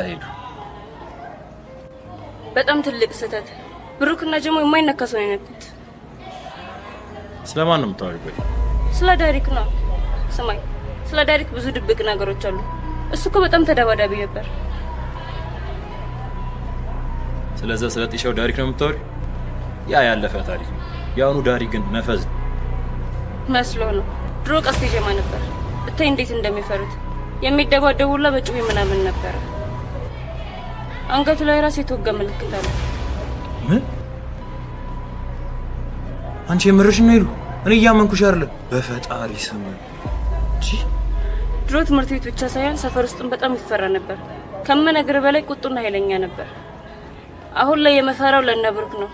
ሄዱ። በጣም ትልቅ ስህተት። ብሩክና ጀሞ የማይነካሱ አይነት። ስለማን ነው የምታወሪው? ስለ ዳሪክ ነው። ስማኝ፣ ስለ ዳሪክ ብዙ ድብቅ ነገሮች አሉ። እሱ እኮ በጣም ተደባዳቢ ነበር። ስለዛ ስለ ጢሻው ዳሪክ ነው የምታወሪው? ያ ያለፈ ታሪክ ነው። ያውኑ ዳሪክ ግን ነፈዝ መስሎ ነው። ድሮ ቀስቴ ጀማ ነበር። እታይ እንዴት እንደሚፈሩት የሚደባደቡላ በጩቤ ምናምን ነበር። አንገቱ ላይ ራስ የተወጋ ምልክት አለ። ምን? አንቺ የምርሽ ነው ይሉ? እኔ እያመንኩሽ አይደለም። በፈጣሪ ስም ድሮ ትምህርት ቤት ብቻ ሳይሆን ሰፈር ውስጥም በጣም ይፈራ ነበር። ከመነግር በላይ ቁጡና ኃይለኛ ነበር። አሁን ላይ የመፈራው ለነብሩክ ነው።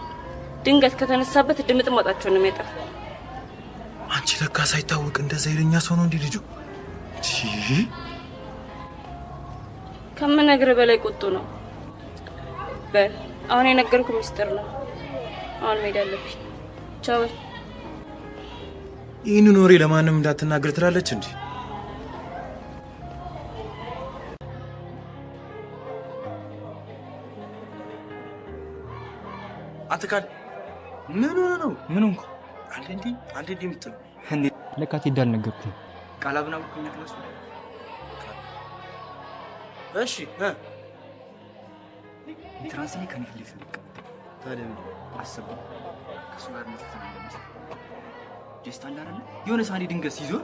ድንገት ከተነሳበት ድምጥ ማጣቸው ነው የሚያጠፋው። አንቺ ለካ ሳይታወቅ እንደዛ ኃይለኛ ሰው ነው እንዴ ልጁ? ከመነግር በላይ ቁጡ ነው። በል አሁን የነገርኩ ሚስጥር ነው። አሁን መሄድ አለብኝ። ቻው። ይህንን ወሬ ለማንም እንዳትናገር ትላለች እንዴ? አንተ ካል ምን ሆነ ነው? ምን ሆንኩ? አንዴ የምትለው እንዴ? ለካ ትሄድ አልነገርኩኝ። ቃላብና ወኩኝ ክላስ። እሺ ትራንስሌት ከነፍልስ ታዲያ አሰበው ከሱ ጋር ነው ተናገረ። ጀስት አንድ አይደለ የሆነ ሳኒ ድንገት ሲዞር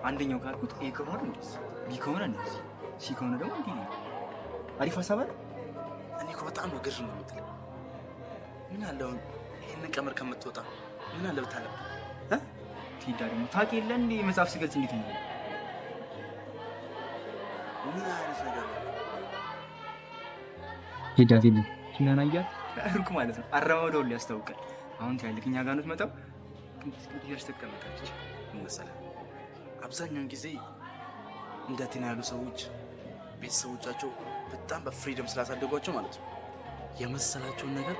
አንደኛው ካልኩት ኤ ከሆነ እንደዚህ ቢ ከሆነ እንደዚህ ሲ ከሆነ ደግሞ እንዲህ ነው። አሪፍ ሀሳብ አይደል? እኔ እኮ በጣም ነው ግር ነው የምትለው። ምን አለው ይሄን ቀመር ከምትወጣ ምን አለ ብታለብ ቲዳ ደግሞ ታውቂ የለ እንዴ መጽሐፍ ሲገልጽ እንዴት ነው? ምን አይነት ነገር ሂዳ ሲናናያ ሩቅ ማለት ነው። አረማመዱ ሁሉ ያስታውቃል። አሁን ታያለህ፣ ጋር ነው የምትመጣው። ቅድም ተቀመጣለች መሰለህ። አብዛኛውን ጊዜ እንደ ቲና ያሉ ሰዎች ቤተሰቦቻቸው በጣም በፍሪደም ስላሳደጓቸው ማለት ነው የመሰላቸውን ነገር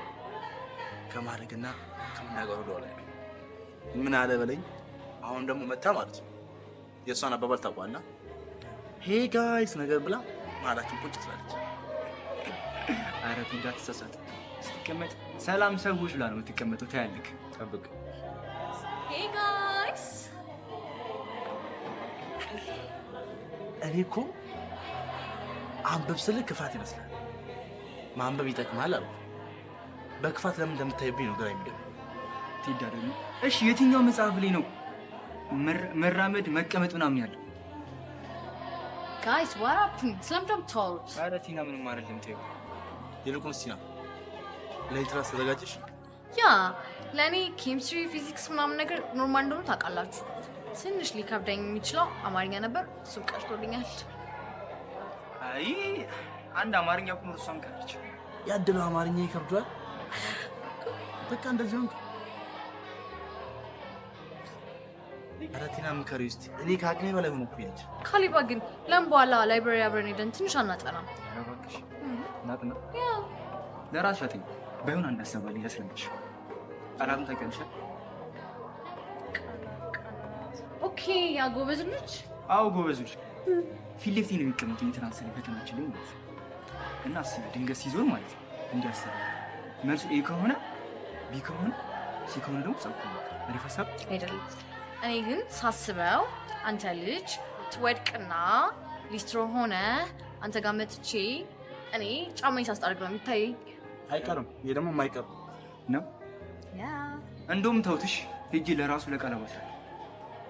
ከማድረግና ከመናገር ወደኋላ ያሉ። ምን አለ በለኝ። አሁን ደግሞ መታ ማለት ነው የእሷን አባባል ታውቋልና ሄ ጋይስ ነገር ብላ ማላችን ቁጭ ትላለች። አረ ቲዳ ተሳሳተ። ስትቀመጥ ሰላም ሰዎች ብላ ነው የምትቀመጠው። ታያለህ፣ ጠብቅ። ሄ ጋይስ እኔ እኮ አንብብ ስልህ ክፋት ይመስላል። ማንበብ ይጠቅማል አሉ። በክፋት ለምን እንደምታይብኝ ነው ግራ የሚገባኝ። ቲዳ ደግሞ እሺ የትኛው መጽሐፍ ላይ ነው መራመድ መቀመጥ ምናምን ያለው? ጋይስ what happened? ስለምንም ታውት። አረ ቲና ምንም አይደለም ተይው። ይልቁንስ ቲና ለኢንትራንስ ተዘጋጀሽ? ያ ለኔ ኬሚስትሪ ፊዚክስ ምናምን ነገር ኖርማል እንደሆነ ታውቃላችሁ። ትንሽ ሊከብደኝ የሚችለው አማርኛ ነበር፣ እሱም ቀርቶልኛል። አይ አንድ አማርኛ እኮ ነው እሷም ቀረች። ያደለው አማርኛ ይከብዳል። በቃ እንደዚህ ሆንክ። ኧረ ቲና ምከሪ እስቲ። እኔ ከአቅሜ በላይ ሆኖብኝ ነች። ካሊባ ግን ለምን በኋላ ላይብራሪ አብረን ሄደን ትንሽ አናጠናም? ኧረ እባክሽ እናጥና። ለራስሽ አጥኚ። ባይሆን አንድ ሀሳብ አለኝ ላስለምድሽ። ቃላቱን ታውቂያለሽ? ኦኬ ያ ጎበዝ ልጅ። አዎ ጎበዝ ልጅ። ፊት ለፊት ነው የሚቀመጠው ኢንትራንስ ላይ ፈተናችን ላይ ማለት ነው። እና አስቢ ድንገት ሲዞር ማለት ነው እንዲያስብ መልሱ ኤ ከሆነ ቢ ከሆነ ሲ ከሆነ ደግሞ ጸብ ነው። አሪፍ ሀሳብ አይደለም? እኔ ግን ሳስበው አንተ ልጅ ትወድቅና ሊስትሮ ሆነ አንተ ጋር መጥቼ እኔ ጫማዬን ሳስጠርግ ነው የሚታየኝ። አይቀርም። ይሄ ደግሞ የማይቀር ነው። ያ እንደውም ተውትሽ ሂጂ ለራሱ ለቀለበት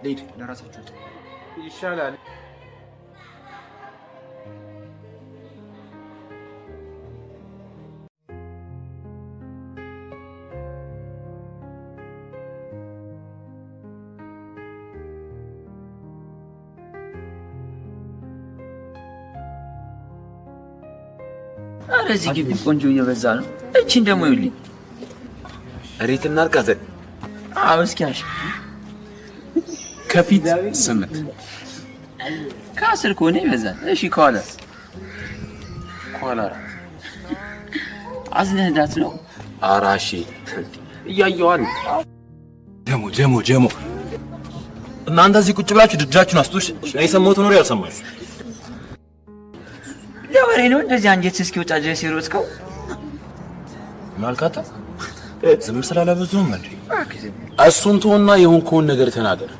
ልሂድ ለራሳችሁ ይሻላል። አረ እዚህ ግቢ ቆንጆ እየበዛ ነው። እቺን ደግሞ ይውልኝ ሪት እናርቃዘን። አዎ እስኪያሽ ከፊት 8 ከአስር ከሆነ ይበዛል። እሺ ከኋላ አዝነህዳት ነው። አራሺ እያየዋል። ጀሞ እናንተ እዚህ ቁጭ ብላችሁ ድጃችሁን አስጡሽ። እኔ የሰማሁትን ወሬ አልሰማሁም። ለወሬ ነው እንደዚህ አንጀት እስኪወጣ ድረስ የሮጥከው? ማልካታ ዝም ስላለበዙም እንዴ? እሱን ተውና የሆንከውን ነገር ተናገር።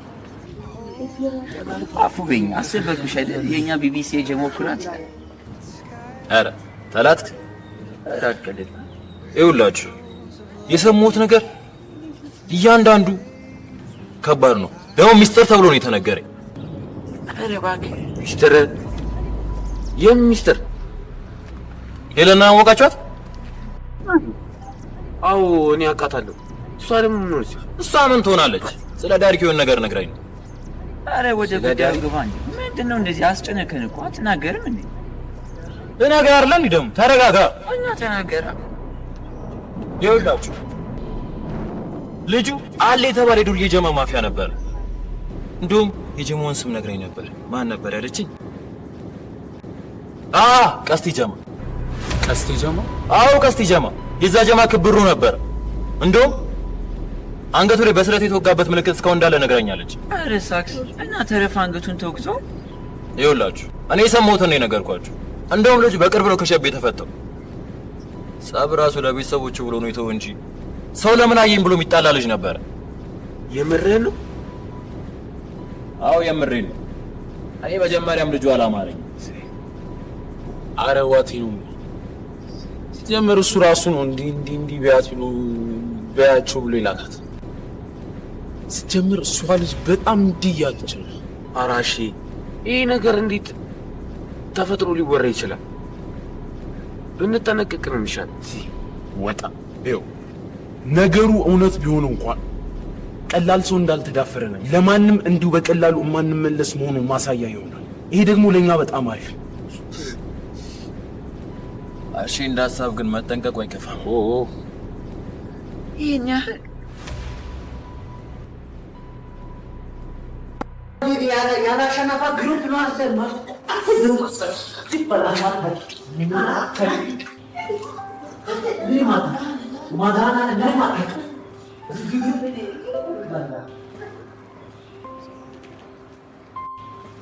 አፉ በኛ አሰበኩሽ አይደል? የኛ ቢቢሲ የጀሞኩራት። አረ ተላትክ አራቀደት ይውላችሁ የሰሙት ነገር እያንዳንዱ ከባድ ነው። ደግሞ ሚስጥር ተብሎ ነው የተነገረኝ። አረ እባክህ ሚስጥር የሚስጥር ሄለና አወቃችኋት? አዎ እኔ አውቃታለሁ። እሷ ደግሞ ምን ሆነች? እሷ ምን ትሆናለች? ስለ ዳርኪውን ነገር ነግራኝ ነው። አረ ወደ ጉዳዩ ግባ እንጂ ምንድነው እንደዚህ አስጨነቀን እኮ አትናገርም እንዴ? ተናገር አይደል? ደግሞ ተረጋጋ እና ተናገራ። ይኸውላችሁ ልጁ አለ የተባለ ዱርዬ ጀማ ማፊያ ነበር። እንደውም የጀማውን ስም ነግራኝ ነበር። ማን ነበር ያለችኝ? ቀስቲ ጀማ። ቀስቴ ጀማ? አዎ ቀስቲ ጀማ። የዛ ጀማ ክብሩ ነበር። እንደውም አንገቱ ላይ በስለት የተወጋበት ምልክት እስካሁን እንዳለ ነግራኛለች። አረ ሳክስ እና ተረፍ አንገቱን ተወግዞ። ይኸውላችሁ እኔ የሰማሁትን ነው የነገርኳችሁ። እንደውም ልጁ በቅርብ ነው ከሸቤ የተፈታው። ጸብ ራሱ ለቤተሰቦቹ ብሎ ነው የተው እንጂ ሰው ለምን አየኝ ብሎ የሚጣላ ልጅ ነበር። የምርህን ነው? አዎ የምሬን ነው። እኔ መጀመሪያም ልጁ አላማረኝ። አረ ዋቴ ነው ሲጀምር እሱ ራሱ ነው እንዲህ ቢያቸው ብሎ ይላካት። ሲጀምር እሷ ልጅ በጣም እንዲህ እያለች ነው። አራሺ ይሄ ነገር እንዴት ተፈጥሮ ሊወራ ይችላል? ብንጠነቀቅ ነው የሚሻለው። ወጣ ይኸው ነገሩ እውነት ቢሆን እንኳን ቀላል ሰው እንዳልተዳፈረ ነው ለማንም እንዲሁ በቀላሉ ማንመለስ መሆኑን ማሳያ ይሆናል። ይሄ ደግሞ ለኛ በጣም አሪፍ። እሺ እንደ ሀሳብ ግን መጠንቀቁ አይከፋም። ይሄኛ ያላ ሸናፋ ግሩፕ ነው አሰል ማለት ሲባል ማለት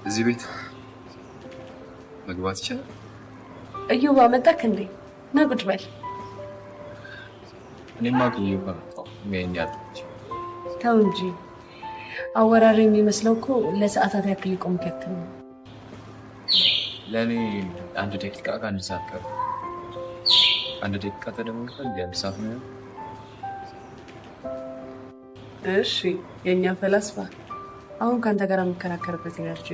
እዚህ ቤት መግባት ይችላል? እዩባ መጣክ እንዴ? ና ቁጭ በል። እኔማ ከዩባ መጣሁ። ምን ያጥች ተው እንጂ አወራሪ የሚመስለው እኮ ለሰዓታት ያክል ቆምክ ያክል ነው። ለኔ አንድ ደቂቃ ከአንድ ሰዓት ቀር አንድ ደቂቃ ተደምሮ አንድ ሰዓት ነው። እሺ የኛ ፈላስፋ አሁን ካንተ ጋር መከራከርበት ኢነርጂ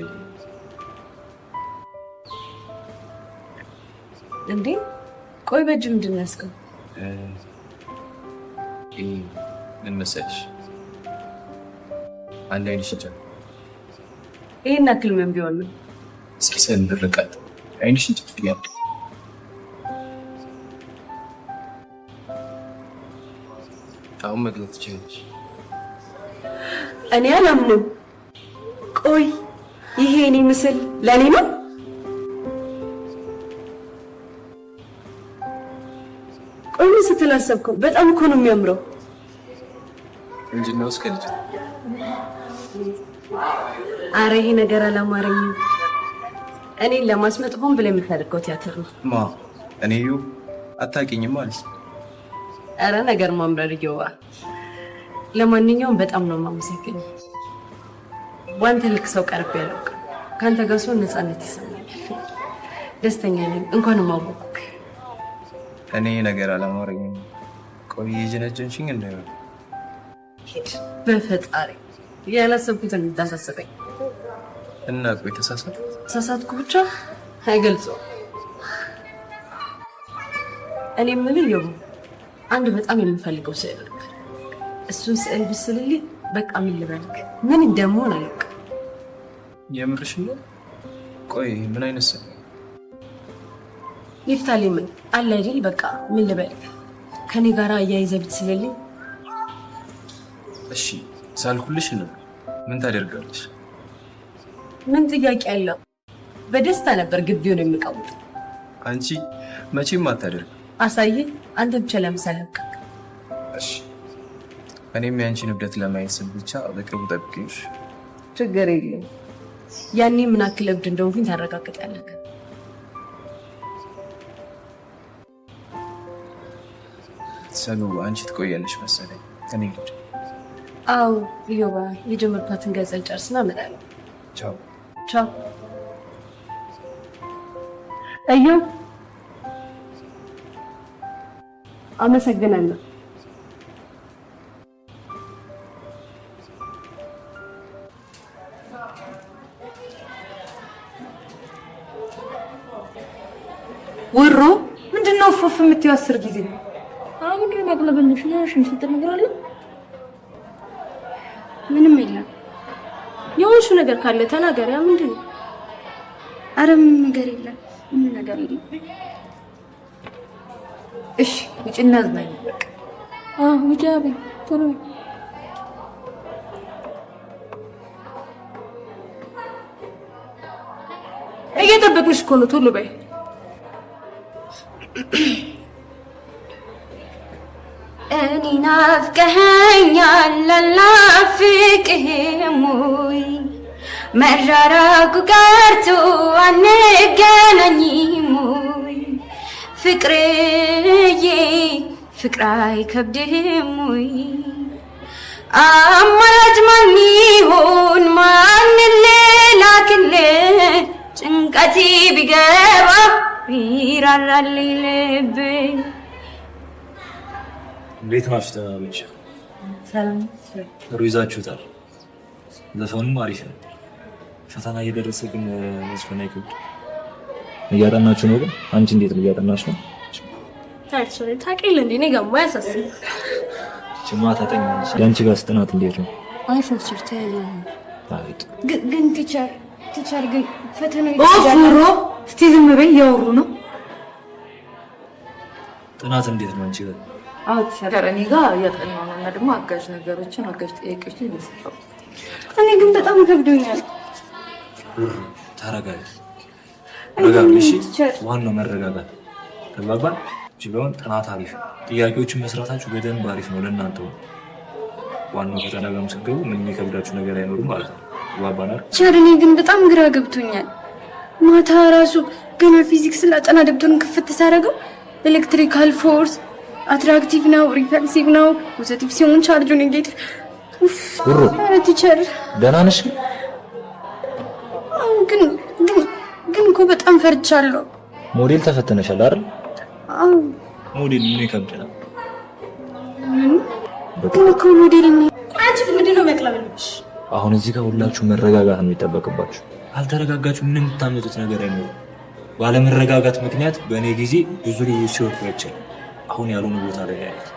እንዴ? ቆይ በእጅ ምንድን ነው ያስከው? ምን መሰለሽ አንድ አይንሽ ጨ ይሄን አክል ምን ቢሆን ነው? እስኪ ሰንብርቀት አይንሽን ጨፍያለሁ። አሁን መግለጽ ትችላለሽ። እኔ አላምንም። ቆይ ይሄ እኔ ምስል ለኔ ነው? ቆይ ምን ስትላሰብከው? በጣም እኮ ነው የሚያምረው። እንጂነው እስከ ልጅ አረ ይሄ ነገር አላማረኝም። እኔን ለማስመጥ ሆን ብለህ የምታደርገው ቲያትር ነው። ማ እኔ አታውቂኝም ማለት ነው። አረ ነገር ማምረር ይገባ። ለማንኛውም በጣም ነው የማመሰግነው። ዋንተ ልክ ሰው ቀርብ ያለው ካንተ ጋር ሰው ነፃነት ይሰማኛል። ደስተኛ ነኝ። እንኳንም አወኩክ። እኔ ነገር አላማረኝም። ቆይ የጀነጀንሽኝ እንዳይሆን ሂድ በፈጣሪ ያላሰብኩትን እንዳሳሰበኝ እና ቆይ ተሳሳትኩ ብቻ አይገልጸውም። እኔ የምልህ ይኸው አንድ በጣም የምፈልገው ስዕል ነበር። እሱን ስዕል ብስልልኝ በቃ ምን ልበልክ? ምን እንደምሆን አላውቅም። የምርሽን ነው? ቆይ ምን አይነት ስዕል? ይፍታሌ ምን አለ አይደል? በቃ ምን ልበልክ? ከኔ ጋር አያይዘህ ብትስልልኝ። እሺ ሳልኩልሽ ነው። ምን ታደርጋለሽ? ምን ጥያቄ አለው? በደስታ ነበር ግቢውን የሚቀውጥ። አንቺ መቼም አታደርግ። አሳየኝ። አንተ ብቻ ለምሳሌ እሺ እኔም ያንቺን እብደት ለማየት ስል ብቻ በቅርቡ ጠብቂሽ። ችግር የለም። ያኔ ምን አክል እብድ እንደሆንኩኝ ታረጋግጣለህ። ሰኑ አንቺ ትቆያለሽ መሰለኝ። እኔ ልጅ አው ኢዮባ የጀመርኳትን ገጽ ጨርስና እመጣለሁ። ቻው ቻው። አዮ አመሰግናለሁ። ወሮ ምንድነው ፎፍ የምትይው 10 ጊዜ? አሁን ግን ያቅለበልሽ ነው ሽንት ነገር አለ? ምንም የለም። የሆንሽ ነገር ካለ ተናገሪ። ያ ምንድን ነው? አረ ምንም ነገር የለም። ምንም ነገር የለም። እሺ ውጭና ዝናኝ በቃ። ውጫቤ ቶሎ እየጠበቅንሽ እኮ ነው። ቶሎ በይ። እኔ ናፍቀኸኛል አልናፍቅህም ወይ መራራቁ ቀርቶ አንገናኝም ወይ ፍቅርዬ ፍቅር አይከብድህም ወይ አማራጭ ማን ይሆን ማንን ልላክልህ ጭንቀቴ ቢገባ ቢራራልኝ ልቤ። እንዴት ናችሁ ተማሪዎች? ሰላም። ጥሩ ይዛችሁታል። ዘፈኑም አሪፍ ነው። ፈተና እየደረሰ ግን መስፈን አይከብድ። እያጠናችሁ ነው ግን? አንቺ እንዴት ነው እያጠናሽ ነው? ታውቂያለሽ እንዴ? እኔ ጋር ማያሳስብ ጭማ ታጠኛለሽ። ያንቺ ጋር ጥናት እንዴት ነው? አሪፍ ነው ቲቸር። አሪፍ ግን ቲቸር ግን ፈተናው ኦፍሮ እስቲ ዝም በይ፣ እያወሩ ነው። ጥናት እንዴት ነው አንቺ ጋር? አዎ ቲቸር እኔ ጋር እያጠናሁ ነው እና ደግሞ አጋዥ ጥያቄዎችን እየሰራሁ። እኔ ግን በጣም ከብዶኛል። ተረጋጊ። ረጋግሽ። ዋናው መረጋጋት። ተግባባን? ጅባውን ጥናት አሪፍ፣ ጥያቄዎችን መስራታችሁ በደንብ አሪፍ ነው ለእናንተ። ዋናው ፈተና ጋር ስትገቡ ምን የሚከብዳችሁ ነገር አይኖርም ማለት ነው። ተግባባናል? ቲቸር እኔ ግን በጣም ግራ ገብቶኛል። ማታ ራሱ ገና ፊዚክስ ላጠና ደብተሩን ክፍት ሳደርገው ኤሌክትሪካል ፎርስ አትራክቲቭ ነው፣ ሪፐልሲቭ ነው፣ ፖዚቲቭ ሲሆን ቻርጁ ኔጌቲቭ። ኡሩ አረ ቲቸር ደህና ነሽ? ግን እኮ በጣም ፈርቻለሁ። ሞዴል ተፈተነሻል አይደል? አዎ ሞዴል ምን ይከብዳል? ግን እኮ ሞዴል ነው። አንቺ ምንድን ነው የሚያቅለበልብሽ? አሁን እዚህ ጋር ሁላችሁ መረጋጋት ነው የሚጠበቅባችሁ። አልተረጋጋችሁ ምንም የምታመጡት ነገር አይኖርም። ባለመረጋጋት ምክንያት በእኔ ጊዜ ብዙ ልጆች ሲወድቁ አይቻልም። አሁን ያልሆነ ቦታ ላይ ያሉት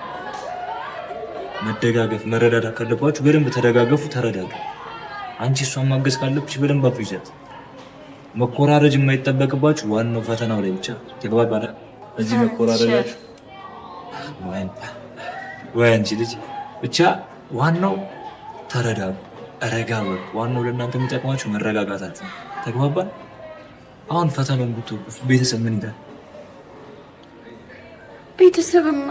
መደጋገፍ መረዳዳት ካለባችሁ በደንብ ተደጋገፉ፣ ተረዳዱ። አንቺ እሷን ማገዝ ካለብሽ በደንብ አብሪዛት። መኮራረጅ የማይጠበቅባችሁ ዋናው ፈተናው ላይ ብቻ ተግባባለ። እዚህ መኮራረጃችሁ ወይ አንቺ ልጅ ብቻ ዋናው ተረዳዱ፣ ረጋ በሉ። ዋናው ለእናንተ የሚጠቅማችሁ መረጋጋታችሁ። ተግባባል። አሁን ፈተናውን ብትወቁ ቤተሰብ ምን ይላል? ቤተሰብማ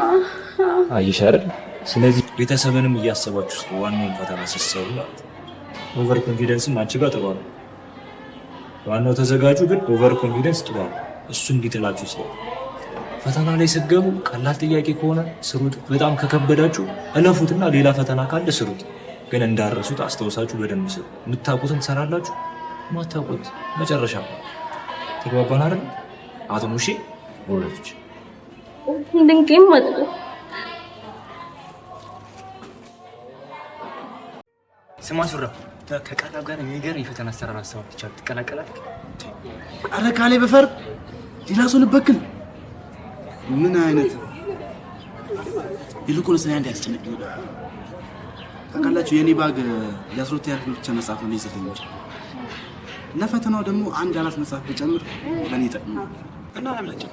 አይሽ አይደል? ስለዚህ ቤተሰብንም እያሰባችሁ ዋናውን ፈተና ስትሰሩ ኦቨር ኮንፊደንስም አንቺ ጋር ጥሩ ነው። ዋናው ተዘጋጁ፣ ግን ኦቨር ኮንፊደንስ ጥሩ ነው። እሱ እንዲጥላችሁ ይችላል። ፈተና ላይ ስትገቡ ቀላል ጥያቄ ከሆነ ስሩት። በጣም ከከበዳችሁ እለፉትና ሌላ ፈተና ካለ ስሩት። ግን እንዳረሱት አስተውሳችሁ በደንብ ስሩ። የምታውቁትን ትሰራላችሁ፣ ማታውቁት መጨረሻ። ተግባባን አይደል? አቶ ሙሼ ወለች ድንቄም ማለት ነው። ስማ ሱራ፣ ከቃላብ ጋር የሚገርም የፈተና አሰራር አሰባብ ትቻል ትቀላቀላለህ? አረ ካሌ በፈር ሌላ ሰው ልበክል። ምን አይነት ይልቁንስ እኔ አንድ ያስጨንቅኝ። ታውቃላችሁ የኔ ባግ የ12ኛ ክፍል ብቻ መጽሐፍ ነው ሊይዘት የሚችል እና ፈተናው ደግሞ አንድ አራት መጽሐፍ ብጨምር ለኔ ይጠቅማል። እና ለምንጭ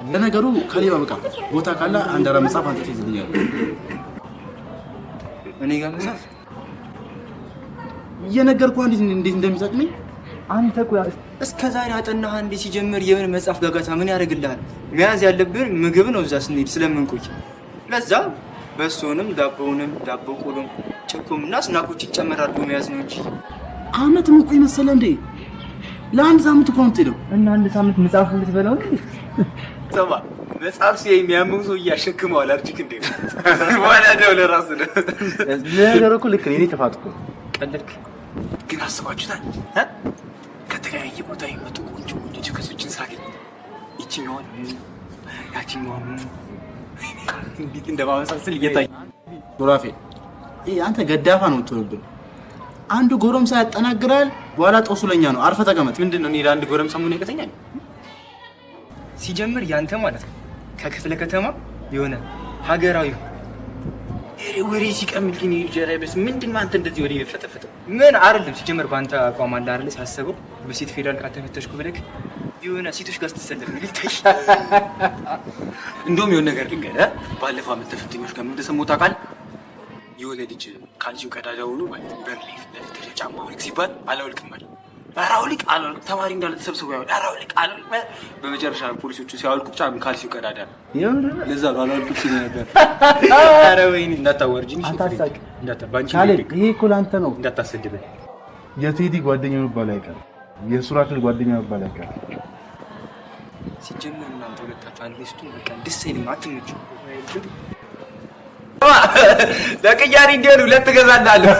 ለነገሩ ካሌባ በቃ ቦታ ካለ አንድ አራት መጽሐፍ አንተ ትይዝልኛለህ። እኔ ጋር መጽሐፍ እየነገርኩህ እንዴት እንደሚጠቅመኝ አንተ ቆይ እስከ ዛሬ አጠናህ እንዴ? ሲጀምር የምን መጽሐፍ ጋጋታ ምን ያደርግልሃል? መያዝ ያለብን ምግብ ነው። እዛ ስንሄድ ስለምንቆይ ለዛ በሶንም ዳቦውንም ዳቦ ቆሎም ጭኮምና ስናኮች ይጨመራሉ መያዝ ነው እንጂ አመት ምቆይ መሰለ እንዴ? ለአንድ ሳምንት እኮ ነው የምትሄደው። እና አንድ ሳምንት መጽሐፍ ልትበላው እንዴ? ሰባ መጽሐፍ የሚያምኑ ሰው እያሸክመዋል። አርጅክ እንዴ በኋላ ነው ለራስ ነው ነገር እኮ ልክ እኔ ተፋጥኩ። ቀለድክ ግን አስባችሁታል? ከተለያየ ቦታ የመጡ ቆንጆ ቆንጆ ችከሶችን ሳገኝ ይችኛዋን ያችኛዋን እንዴት እንደማመሳሰል እየታየ ሱራፌ፣ አንተ ገዳፋ ነው የምትሆንብን። አንዱ ጎረምሳ ያጠናግራል፣ በኋላ ጦሱለኛ ነው። አርፈ ተቀመጥ። ምንድነው? እኔ ለአንድ ጎረምሳ ምን ይቀተኛል? ሲጀምር ያንተ ማለት ነው ከክፍለ ከተማ የሆነ ሀገራዊ ወሬ ሲቀምልኝ ጀራይበስ ምንድነው? አንተ እንደዚህ ወሬ ይፈተፈተ ምን አይደለም። ሲጀምር ባንተ አቋም አለ አይደል? ሳስበው በሴት ፌዳል ካተፈተሽኩ ብለክ የሆነ ሴቶች ጋር ስትሰለፍ ነው ልታይ። እንደውም የሆነ ነገር ልንገርህ፣ ባለፈው ዓመት ተፈትኞች ጋር ምን ተሰማው ታውቃለህ? የሆነ ልጅ ካልሲው ቀዳዳ ሆኖ ማለት በር ላይ ለፍተሽ ጫማ አውልቅ ሲባል አላውልቅም ማለት ኧረ አውልቅ አላውልቅ ተማሪ እንዳለ ተሰብስበው ያው ኧረ አውልቅ አላውልቅ። በመጨረሻ ፖሊሶቹ ሲያወልቁ ጫማ ካልሲው ቀዳዳ ነው። ለዛ ነው አላውልቅ ሲል ነበር። ኧረ ወይኔ እንዳታወርጂኝ አታሳቅ። እንዳታባንቺ ይሄ እኮ ላንተ ነው። እንዳታሰድበኝ። የቴዲ ጓደኛ መባል አይቀርም፣ የሱራፌል ጓደኛ መባል አይቀርም። ሲጀምር እናንተ ሁለታችሁ አንሊስቱ በቃ ደስ አይልም። አትመቹ። ለቅያሪ እንዲሆን ሁለት እገዛላለሁ።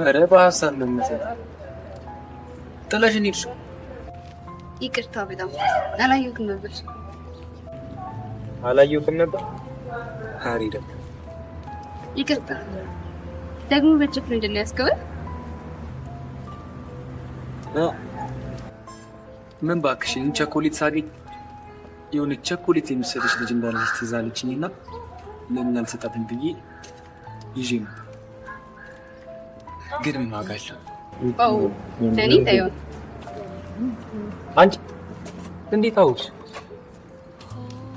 ኧረ በሀሳብ ነው የምመሰለው። ጥለሽን ሄድሽ? ይቅርታ በጣም አላየሁትም ነበር። አላየሁትም ነበር። ሀሪ ደግሞ ይቅርታ ደግሞ በጭፍ ምንድን ነው ያስከበል? ምን እባክሽ ቸኮሌት ሳገኝ የሆነ ቸኮሌት የምትሰጥሽ ልጅ እንዳለች ትዝ አለችኝና ለምን አልሰጣትም ብዬ ይዤ ነው። ግን ምን ዋጋ አለው? ለእኔ ታየው። አንቺ እንዴት አወቅሽ?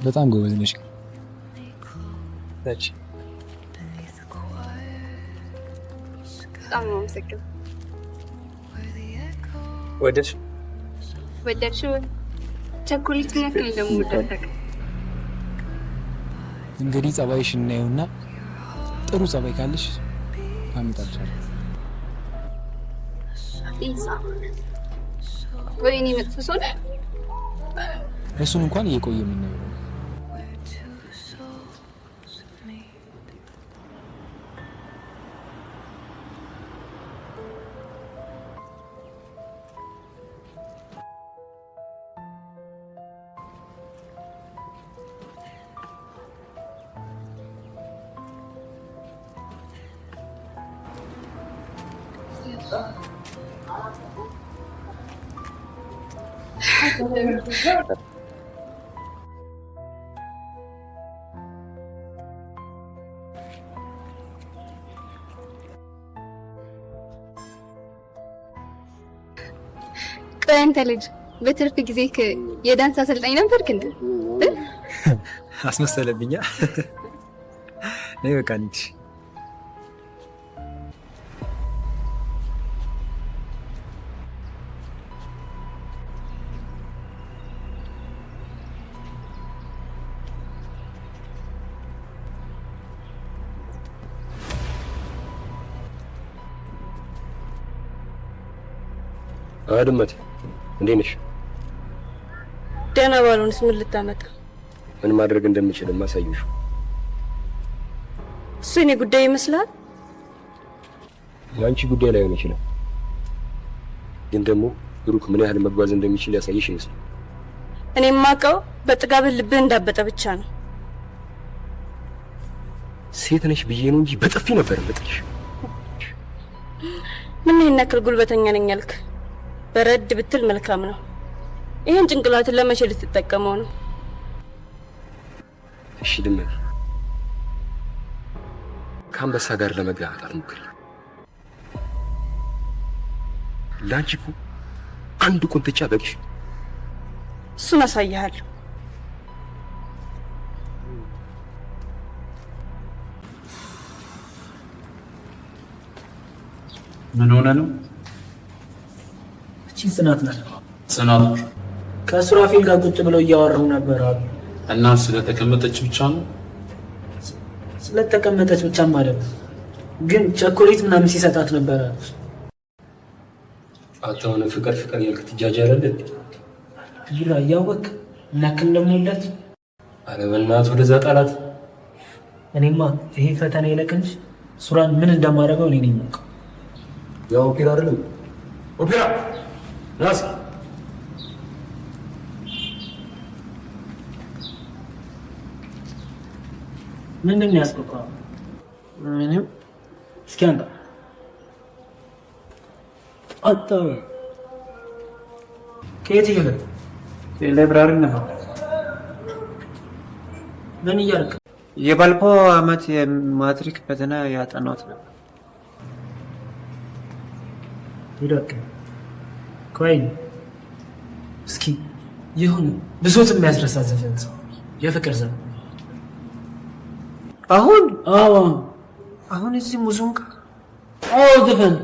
በጣም ጎበዝ ነሽ። ነች በጣም ነው የማመሰግነው። ወደድሽው? ቸኮሌት ምን ያክል እንደምወዳት እንግዲህ ጸባይሽ እናየውና ጥሩ ጸባይ ካለሽ አምጣልሻለሁ። ኢንሳ ወይኔ መጥፎ ሰው ነህ። እሱን እንኳን እየቆየ የምናየው ቆይ አንተ ልጅ በትርፍ ጊዜ የዳንስ አሰልጣኝ ነበርክ እንዴ? አስመሰለብኛ። ነይ በቃ እንጂ አድመት እንዴት ነሽ? ደህና ባልሆንስ ምን ልታመጣ? ምን ማድረግ እንደምችል ማሳየሽ። እሱ የኔ ጉዳይ ይመስላል። የአንቺ ጉዳይ ላይሆን ይችላል፣ ግን ደግሞ ብሩክ ምን ያህል መጓዝ እንደሚችል ያሳየሽ ይመስላል። እኔ የማውቀው በጥጋብ ልብህ እንዳበጠ ብቻ ነው። ሴት ነሽ ብዬ ነው እንጂ በጥፊ ነበር የምጥልሽ። ምን ይሄን ያክል ጉልበተኛ ነኝ ያልክ? በረድ ብትል መልካም ነው። ይሄን ጭንቅላትን ለመቼ ልትጠቀመው ነው? እሺ ድመት ከአንበሳ ጋር ለመጋፈጥ አልሞክር። ላንቺ እኮ አንድ ቁንጥጫ በቂሽ። እሱን አሳይሃለሁ። ምን ሆነ ነው? እቺ ጽናት ናት። ጽናት ከሱራፌል ጋር ቁጭ ብለው እያወራሁ ነበር አሉ። እና ስለተቀመጠች ብቻ ነው? ስለተቀመጠች ብቻም አይደለም ግን ቸኮሌት ምናምን ሲሰጣት ነበረ። አታውን ፍቅር ያልክ ትጃጃለህ ቢራ ያወቅ እናክን እንደምንለት አረ በእናትህ ወደዛ ጣላት። እኔማ ይሄ ፈተና ይለቅንሽ ሱራን ምን እንደማደርገው እኔ ነኝ የማውቀው። ያው ኦፔራ አይደለም ኦፔራ ናስ ምንድን ነው ያስቆጣው? ምንም እስኪ አንተ ከየት ይገኛል? ላይብራሪ ነው። ምን እያልክ? የባለፈው ዓመት የማትሪክ ፈተና ያጠናሁት ነው። ይደቅ ቆይ እስኪ ይሁን ብሶት የሚያስረሳ ዘፈን የፍቅር ዘፈን አሁን እዚህ ሙዚቃ ዘፈን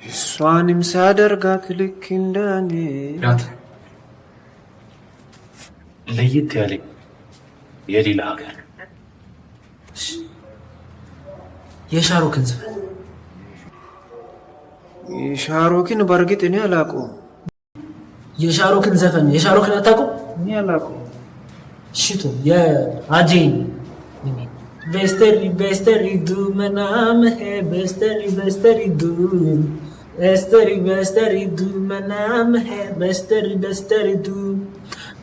እሷንም ሳደርጋት ልክ እንደኔ ለየት ያለ የሌላ ሀገር የሻሩክን ዘፈን የሻሩክን በእርግጥ እኔ አላውቀውም። የሻሩክን ዘፈን የሻሩክን አታውቁም? እኔ አላውቀውም። ሽቶ የአጄን በስተሪ ዱ መናም በስተሪ ዱ መናም በስተሪ ዱ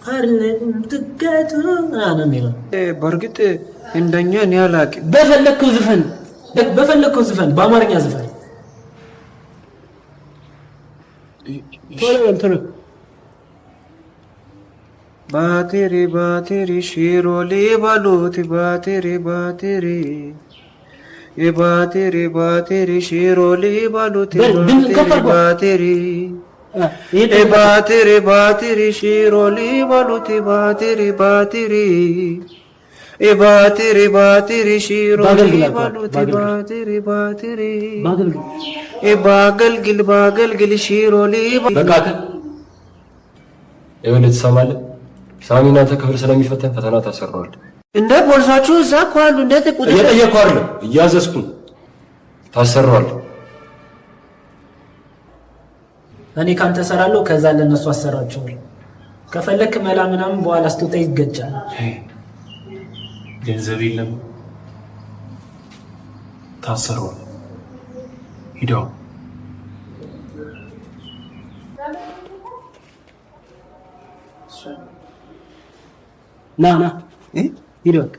አርለን ትገቱ ነው የሚለው። በእርግጥ እንደኛ እኔ አላውቅም። በፈለግከው ዝፈን በአማርኛ ዝፈን ባቴሪ ሽሮሌ ባሉት ባቴሪ ሽሮሌ ባሉት ባቴሪ ሽሮሌ ባሉት ባቴሪ ሽሮሌ ባሉት ባገልግል ሽሮሌ በቃ ይኸውልህ ትሰማለህ? ሳሚና አንተ ክፍል ስለሚፈተን ፈተና ታሰራዋል። እንደ ቦርሳችሁ እዛ እኮ አሉ። እንደ ቁጥር እየጠየቅኩህ አይደለም እያዘዝኩ ታሰራዋል። እኔ ካንተ እሰራለሁ፣ ከዛ ለነሱ አሰራቸዋለሁ። ከፈለክ መላ ምናምን በኋላ ስትወጣ ይገጃል። ገንዘብ የለም ታሰራዋል። ሂደው ና ሂድ በቃ።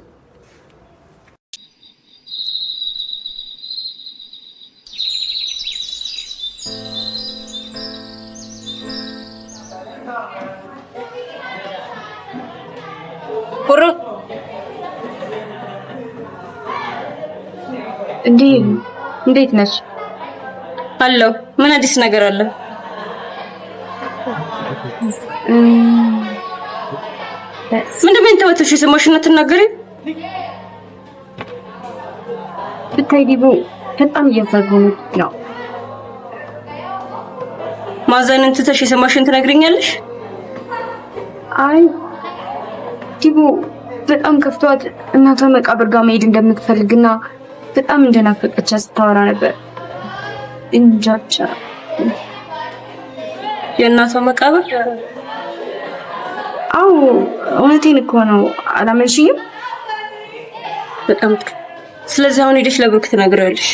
ሁሩ እንዴት ነሽ? አለው። ምን አዲስ ነገር አለ? ምንድን ነው ተወጥሽ? የሰማሽውን አትናገሪም? ብታይ ዲቦ በጣም እያዛገው ነው። ማዘንን ትተሽ የሰማሽውን ትነግሪኛለሽ? አይ ዲቦ በጣም ከፍቷት እናቷ መቃብር ጋር መሄድ እንደምትፈልግና በጣም እንደናፈቀች ስታወራ ነበር። እንጃቻ የእናቷ መቃብር? አው እውነቴን እኮ ነው። አላመንሽኝም? በጣም ስለዚህ አሁን ሄደሽ ለብሩክ ትነግሪያለሽ።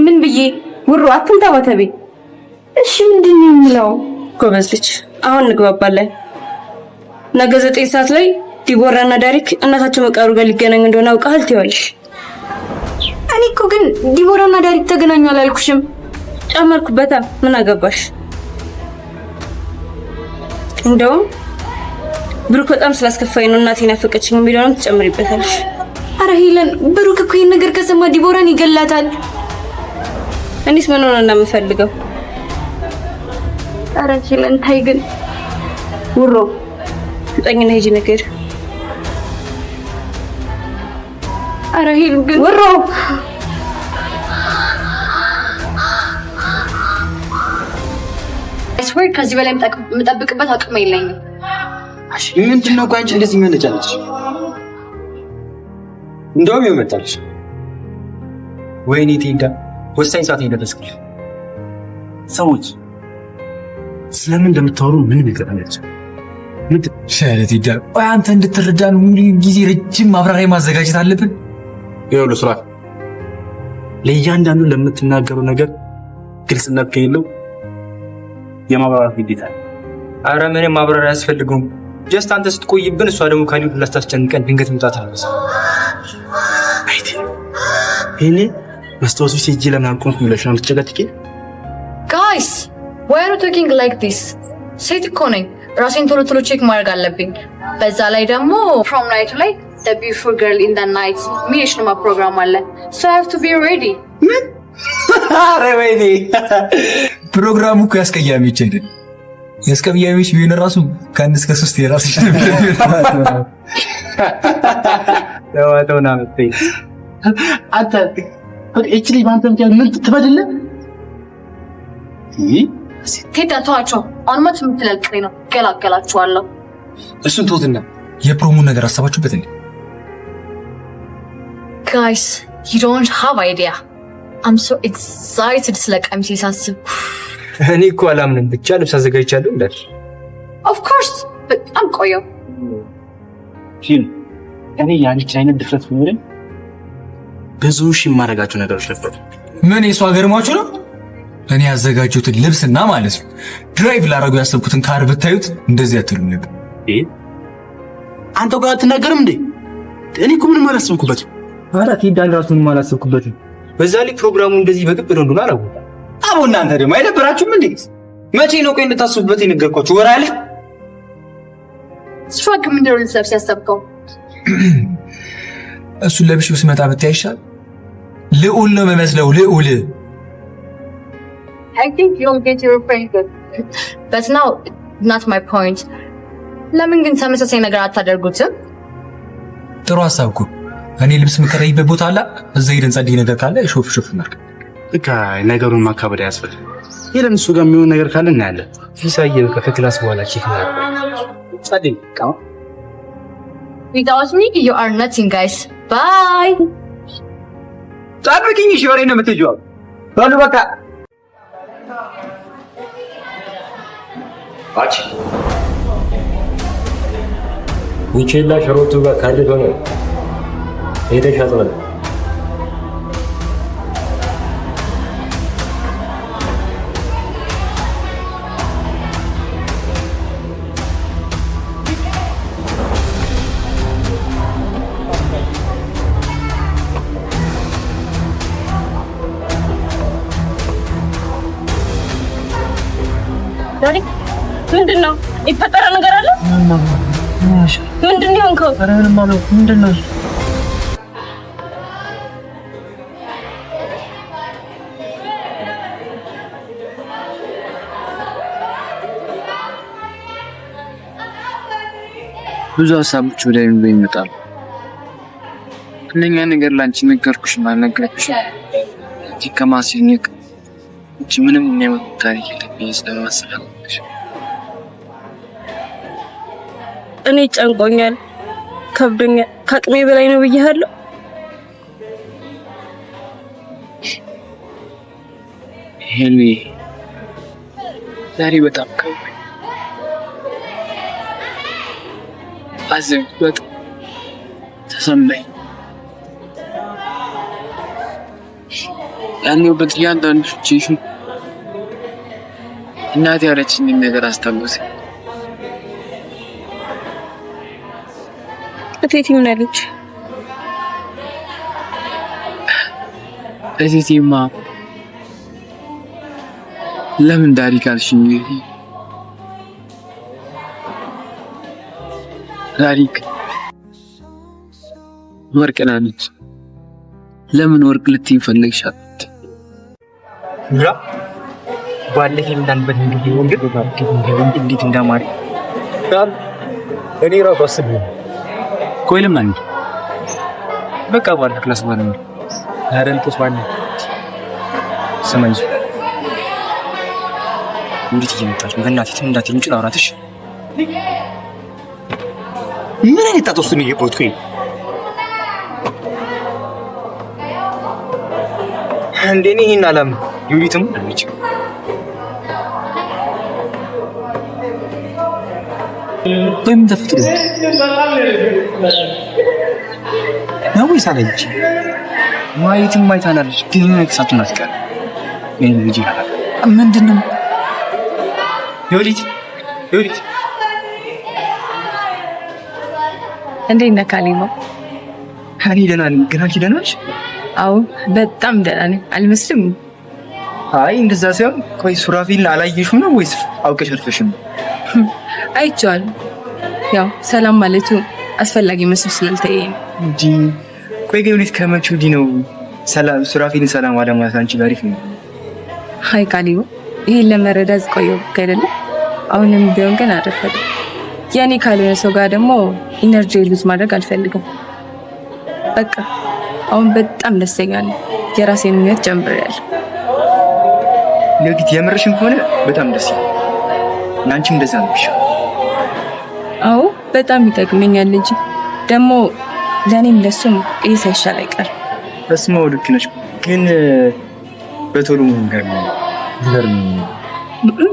ምን ብዬ? ውሩ አትንታወተቤ። እሺ ምንድን ነው የምለው? ጎበዝ ልጅ፣ አሁን እንግባባለን። ነገ 9 ሰዓት ላይ ዲቦራና ዳሪክ እናታቸው መቃብር ጋር ሊገናኙ እንደሆነ አውቃል ትይዋለሽ። እኔ እኮ ግን ዲቦራና ዳሪክ ተገናኙ አላልኩሽም? ጨመርኩበታ። ምን አገባሽ? እንደውም ብሩክ በጣም ስላስከፋኝ ነው እናቴን ያፈቀችኝ የሚለውንም ትጨምሪበታለሽ። አረ ሄለን፣ ብሩክ እኮ ይሄን ነገር ከሰማ ዲቦራን ይገላታል። እኔስ ምን ሆነ እንደምፈልገው? አረ ሄለን ታይ ግን ውሮ ፍጠኝና ሂጂ ነገር። አረ ሄለን ግን ውሮ ከዚህ በላይ የምጠብቅበት አቅም የለኝም። ምንድነው ቆይ አንቺ እንደዚህ መለጫለች? እንደውም ይመጣልሽ። ወይኔ ቴዳ ወሳኝ ሰዓት እየደረስኩልሽ። ሰዎች ስለምን እንደምታወሩ ምን ይገርማል? ምን ሸለት ቴዳ ቆይ አንተ እንድትረዳ ነው ጊዜ ረጅም ማብራሪያ ማዘጋጀት አለብን። ይኸውልህ ሱራ ለእያንዳንዱ ለምትናገረው ነገር ግልጽነት ከሌለው የማብራራት ግዴታ ነው። አረ ምንም ማብራሪያ አያስፈልገውም። ጀስት አንተ ስትቆይብን እሷ ደግሞ ካሊው ላስታስጨንቀን ድንገት መምጣት አለበት። አይቴ እኔ መስታወቱ ሲጂ ለማቆም ብለሽ ነው ልትጨቀጭቂ? ጋይስ why are you talking like this? ሴት እኮ ነኝ። ራሴን ቶሎ ቶሎ ቼክ ማድረግ አለብኝ። በዛ ላይ ደግሞ prom night ላይ the beautiful girl in the night ሚሽንማ ፕሮግራም አለ. So I have to be ready. ምን? አረ ወይኔ ፕሮግራሙ እኮ ያስቀያሚዎች አይደል? ያስቀያሚዎች ቢሆን ራሱ ከአንድ እስከ 3 የራስሽ ነው። ተዋተውና መጥተይ አንተ እቺ ልጅ ባንተ ምክንያት ምን ትበድለ? ቴዳ ተዋቸው። አልሞት የምትለቅኝ ነው። ገላገላችኋለሁ። እሱን ተውትና የፕሮሞን ነገር አሰባችሁበት እንዴ? Guys, you don't have idea. I'm so excited ስለ ቀሚሴ ሳስብ። እኔ እኮ አላምንም። ብቻ ልብስ አዘጋጅቻለሁ እንዳል Of course, በጣም ቆየው። እኔ ያንቺ አይነት ድፍረት ቢኖረኝ ብዙ ሺህ ማረጋቸው ነገሮች ነበሩ። ምን የሷ ገርማችሁ ነው? እኔ ያዘጋጁትን ልብስና ማለት ነው ድራይቭ ላረጉ ያሰብኩትን ካር ብታዩት እንደዚህ አትሉም ነበር። አንተ ጋር አትናገርም እንዴ? እኔ እኮ ምንም አላሰብኩበትም። ኧረ ቴዳን ራሱ ምንም አላሰብኩበትም። በዛ ላይ ፕሮግራሙ እንደዚህ በግብ ነው እንደሆነ አላወቅኩም። አቦ እናንተ ደግሞ አይደብራችሁም እንዴ? መቼ ነው ቆይ እንድታስቡበት የነገርኳችሁ? ወራ አለ ስትራክ ምንድነው ልትለብስ ያሰብከው? እሱን ለብሼው ስመጣ ብታይ ይሻል። ልዑል ነው የምመስለው ልዑል። I think you'll get your friend good. But now, not my point. ለምን ግን ተመሳሳይ ነገር አታደርጉትም? ጥሩ ሐሳብ እኮ። እኔ ልብስ የምከራይበት ቦታ አለ። እዛ ሄደን ጸዴ ነገር ካለ ሾፍ እናድርግ። በቃ ነገሩን ማካበድ አያስፈልግም። ሄደን እሱ ጋር የሚሆን ነገር ካለ እናያለን። ፊሳዬ ከክላስ በኋላ ቼክ ነው ጸዴ ቃው Without me, you are nothing, guys. Bye. ጠብቂኝ። እሺ ወሬ ነው የምትይው። ባሉ በቃ አቺ ውጪላ ሽሮቱ ጋር ካለ ሆነ ሄደሽ አጥበል። ዳኒ ምንድን ነው የፈጠረ ነገር አለ? ምንድን ነው እንከው? ኧረ ምንም ማለት ምንድን ነው? ብዙ ሀሳቦች ወደ እኔ ይመጣሉ። እነኛ ነገር ላንቺ ነገርኩሽ አልነገርኩሽም ከማስኘክ እቺ ምንም የሚያመጣ ታሪክ የለብኝ ስለማስፈልግሽ። እኔ ጨንቆኛል፣ ከብዶኛል፣ ከአቅሜ በላይ ነው ብያለሁ። ሄሊ ዛሬ በጣም ከብዶኝ አዘንኩ፣ በጣም ተሰማኝ። ያለሁበት እያንዳንዱ ሲቹዌሽን እናቴ ያለችኝን ነገር አስታወሰኝ። እቴቴ ምን አለች? እቴቴማ ለምን ዳሪክ አልሽኝ? ዳሪክ ወርቅ ናነች። ለምን ወርቅ ልትይኝ ፈለግሻት? ኑራ ባለፈ እንዳንበት እንግዲህ እንዴት እንዳማረ እኔ ራሱ አስቤ ቆይ ለምን አንዴ በቃ ባለ ክላስ ባለ ነው አረንቶስ ባለ ሰማኝ። እንዴት እየመጣች ነው? በእናትህ እንዳትይ እንጭ አውራትሽ ምን አይነት ጣጣ ውስጥ ነው የገባሁት? እንደኔ ይሄን አላም ዩሪትም አለች በምን ተፈጥሮ ነው ይሳለች ማየትም ማይታናለች ግን ከሳቱን አትቀር ይሄን ልጅ ምንድነው ዩሪት እንዴት ነህ ካሊማ? እኔ ደህና ነኝ። ግን አንቺ ደህና ነሽ? አዎ በጣም ደህና ነኝ። አልመስልም? አይ እንደዛ ሳይሆን፣ ቆይ ሱራፊል አላየሽው ነው ወይስ አውቀሽ አልፈሽ ነው? አይቼዋለሁ። ያው ሰላም ማለቱ አስፈላጊ መስሎ ስላልታየኝ እንጂ። ቆይ ግን እንዴት ከመቼ ወዲህ ነው ሰላም ሱራፊልን ሰላም አለማለት አንቺ ጋሪፍ ነው? አይ ካሊማ፣ ይሄን ለመረዳት ቆየሁ አይደለ? አሁንም ቢሆን ግን አረፈደ። የኔ ካልሆነ ሰው ጋር ደግሞ ኢነርጂ ሉዝ ማድረግ አልፈልግም። በቃ አሁን በጣም ደስተኛ ነኝ። የራሴን ህይወት ጀምሬያለሁ። ለጊት የምርሽን ከሆነ በጣም ደስ ይላል። አንቺም እንደዛ ነው ይሻል። አዎ በጣም ይጠቅመኛል እንጂ ደግሞ ለኔም ለሱም ይሄ ሳይሻል አይቀርም። በስመ ልክ ነሽ። ግን በቶሎ መንገር ነው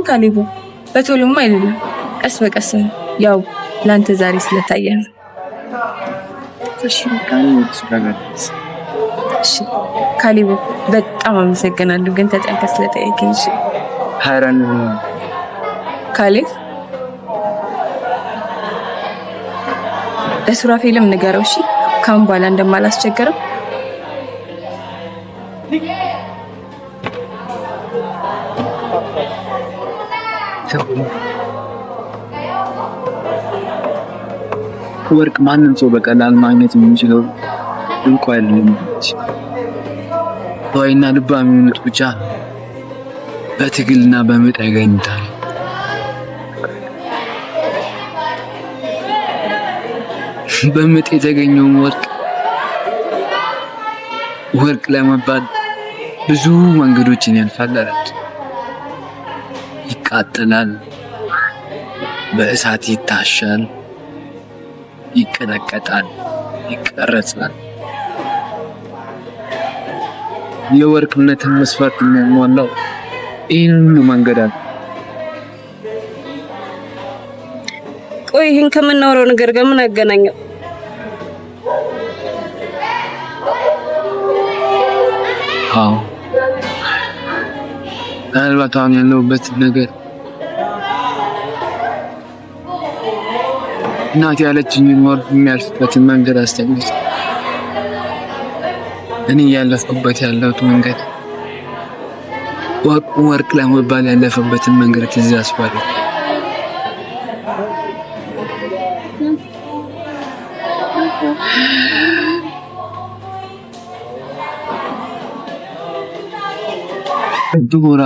ካሊቦ፣ በቶሎማ አይደለም ቀስ በቀስ ነው። ያው ላንተ ዛሬ ስለታየ ነው። እሺ ካሊቦ በጣም አመሰግናለሁ፣ ግን ተጠንቀቅ ስለጠየቀኝ። እሺ ሃይራን ካሊብ ለሱራፌልም ንገረው እሺ፣ ካሁን በኋላ እንደማላስቸግረው። ወርቅ ማንም ሰው በቀላል ማግኘት የሚችለው እንኳ አይደለም። ወይና ልባ የሚሆኑት ብቻ በትግልና በምጥ ያገኙታል። በምጥ የተገኘውን ወርቅ ለመባል ብዙ መንገዶችን ያልፋል። ይቃጠላል፣ በእሳት ይታሻል፣ ይቀጠቀጣል፣ ይቀረጻል። የወርቅነትን መስፈርት የሚያሟላው ይህን ሁሉ መንገድ አለ። ቆይ ይህን ከምናወራው ነገር ጋር ምን አገናኘው? አዎ ምናልባት አሁን ያለሁበት ነገር እናቴ ያለችኝን ወርቅ የሚያልፍበትን መንገድ አስተምር። እኔ ያለፍኩበት ያለሁት መንገድ ወርቅ ለመባል ያለፈበትን መንገድ ትዝ ያስባለሁ። ዱራ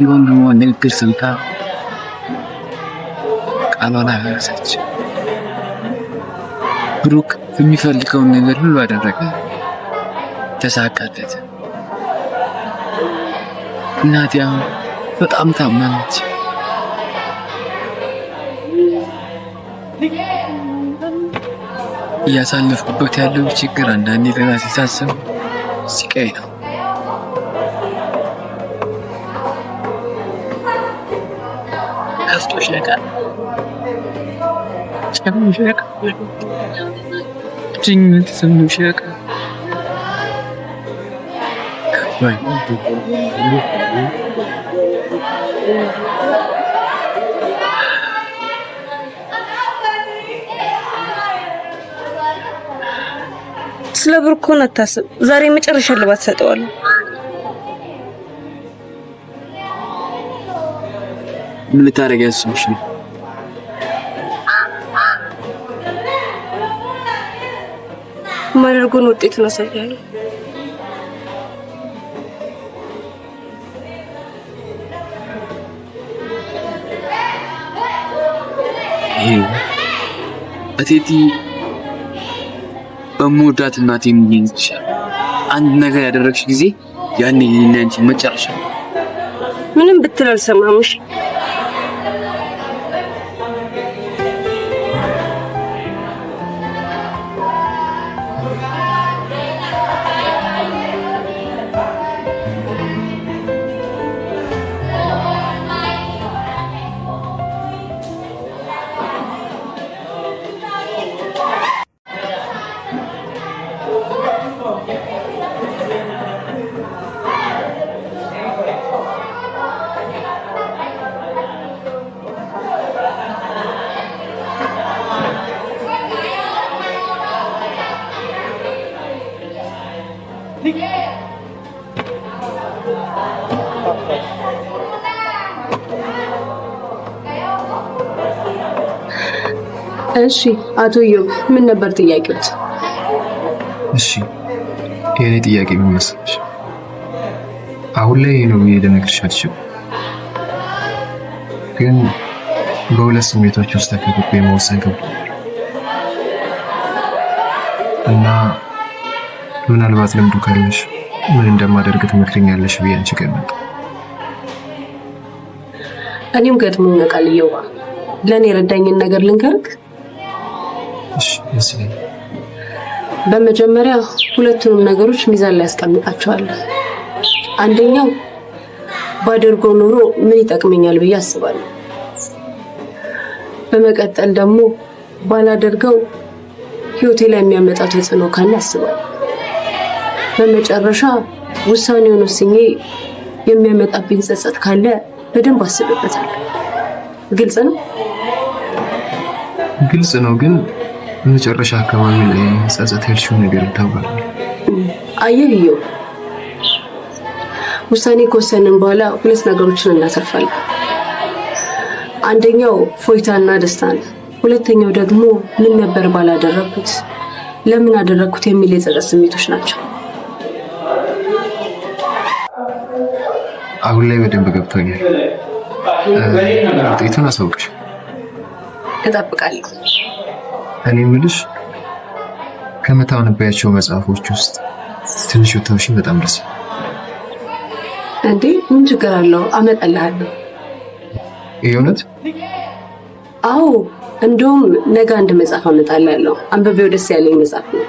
የወንድሟ ንግግር ሰምታ ቃሏን አፈረሰች። ብሩክ የሚፈልገውን ነገር ሁሉ አደረገ፣ ተሳካለት። እናቴ አሁን በጣም ታማለች። እያሳለፍኩበት ያለው ችግር አንዳንዴ ለራሴ ሳስብ ሲቃይ ነው። ከፍቶሽ ያውቃል? ጨምሽ ያውቃል? ጭኝት ስምሽ ያውቃል? ስለ ብሩክ ሆነ አታስብ። ዛሬ መጨረሻ ልባት ሰጠዋለሁ። ምን ልታደርጊ ያስብሽ ነው? ማድረጉን ውጤቱን አሳያለሁ። እቴቲ በምወዳት እናቴ ምን ይችላል? አንድ ነገር ያደረግሽ ጊዜ ያኔ የኔና አንቺ መጨረሻ ነው። ምንም ብትል አልሰማምሽ። እሺ አቶ ዮብ ምን ነበር ጥያቄዎት? እሺ የኔ ጥያቄ ምን መሰለሽ? አሁን ላይ ነው ልነግርሽ አልችልም፣ ግን በሁለት ስሜቶች ውስጥ ተከብቤ መወሰን ገብቶኛል እና ምናልባት ልምዱ ካለሽ ምን እንደማደርግ ትመክረኛለሽ ብዬ አንቺ ጋር መጣሁ። እኔም ገጥሞኝ ያውቃል ዮባ። ለእኔ የረዳኝን ነገር ልንገርክ? እሺ ይስለኝ። በመጀመሪያ ሁለቱንም ነገሮች ሚዛን ላይ ያስቀምጣቸዋለሁ። አንደኛው ባደርገው ኖሮ ምን ይጠቅመኛል ብዬ አስባለሁ። በመቀጠል ደግሞ ባላደርገው ህይወቴ ላይ የሚያመጣው ተጽዕኖ ካለ አስባለሁ። በመጨረሻ ውሳኔውን ወስኜ የሚያመጣብኝ ጸጸት ካለ በደንብ አስብበታለሁ። ግልጽ ነው? ግልጽ ነው፣ ግን መጨረሻ አካባቢ ላይ ጸጸት ያልሽው ነገር ይታወቃል። አየህ ዮብ፣ ውሳኔ ከወሰንን በኋላ ሁለት ነገሮችን እናተርፋለን። አንደኛው ፎይታና ደስታ ነው። ሁለተኛው ደግሞ ምን ነበር ባላደረኩት፣ ለምን አደረኩት የሚል የጸጸት ስሜቶች ናቸው። አሁን ላይ በደንብ ገብቶኛል። ውጤቱን አሳውቅሽ እጠብቃለሁ። እኔ የምልሽ ከምታነቢያቸው መጽሐፎች ውስጥ ትንሽ ወታውሽን በጣም ደስ እንዴ? ምን ችግር አለው? አመጣልሃለሁ። የእውነት? አዎ፣ እንደውም ነገ አንድ መጽሐፍ አመጣልሃለሁ። አንብቤው ደስ ያለኝ መጽሐፍ ነው።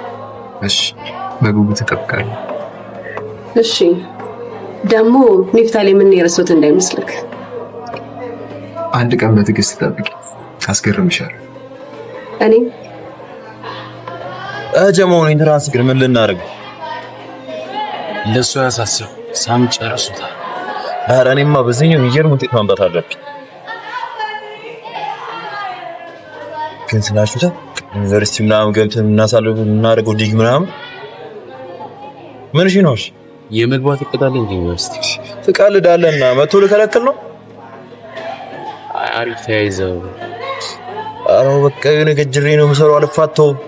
እሺ፣ በጉጉት እጠብቃለሁ። እሺ፣ ደግሞ ሚፍታሌ ምን የረሱት እንዳይመስልክ። አንድ ቀን በትዕግስት ጠብቂ፣ አስገርምሻለሁ። እኔ ጀማውን ኢንትራንስ ግን ምን ልናደርግ? ለሱ ያሳስብ ሳም ጨርሱታል። ኧረ እኔማ በዚህኛው የሚገርም ውጤት ማምጣት አለብኝ። ግን ስላችሁታ ዩኒቨርሲቲ ምናምን ገብተን እናደርገው ዲግ ምናምን ምን እሺ ነው? የመግባት እቅዳለ እንጂ ዩኒቨርሲቲ ትቀልዳለና መቶ ልከለክል ነው? አሪፍ ተያይዘው። ኧረ በቃ የሆነ ገጅሬ ነው የምሰራው፣ አልፋተውም።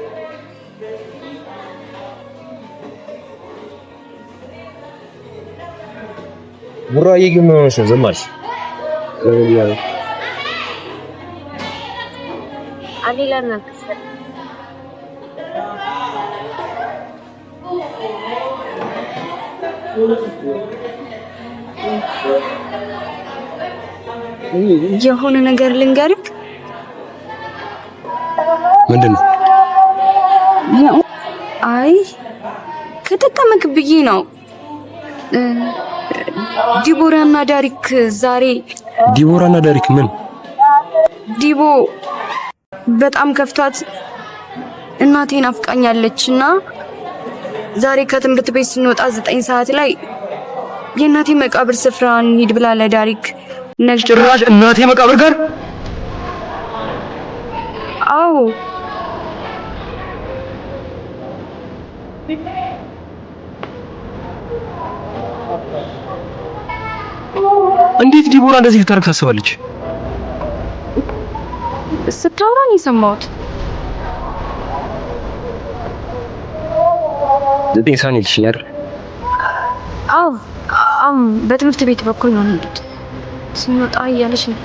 ቡራዬ ግን ምን ሆነሽ ነው ዝም አልሽ? የሆነ ነገር ልንገርክ። ምንድነው? አይ ከተጠመቅ ብዬ ነው። ዲቦራና ዳሪክ ዛሬ። ዲቦራና ዳሪክ ምን? ዲቦ በጣም ከፍቷት እናቴን አፍቃኛለችና ዛሬ ከትምህርት ቤት ስንወጣ 9 ሰዓት ላይ የእናቴ መቃብር ስፍራ እንሂድ ብላ ለዳሪክ ጭራሽ እናቴ መቃብር ጋር? አዎ። እንዴት ዲቦራ እንደዚህ ልታረግ ታስባለች? ስታወራ ነው የሰማሁት። 9 ሰዓት ልጅ ያር? አዎ በትምህርት ቤት በኩል ነው እንዴት ስንወጣ እያለች ነው።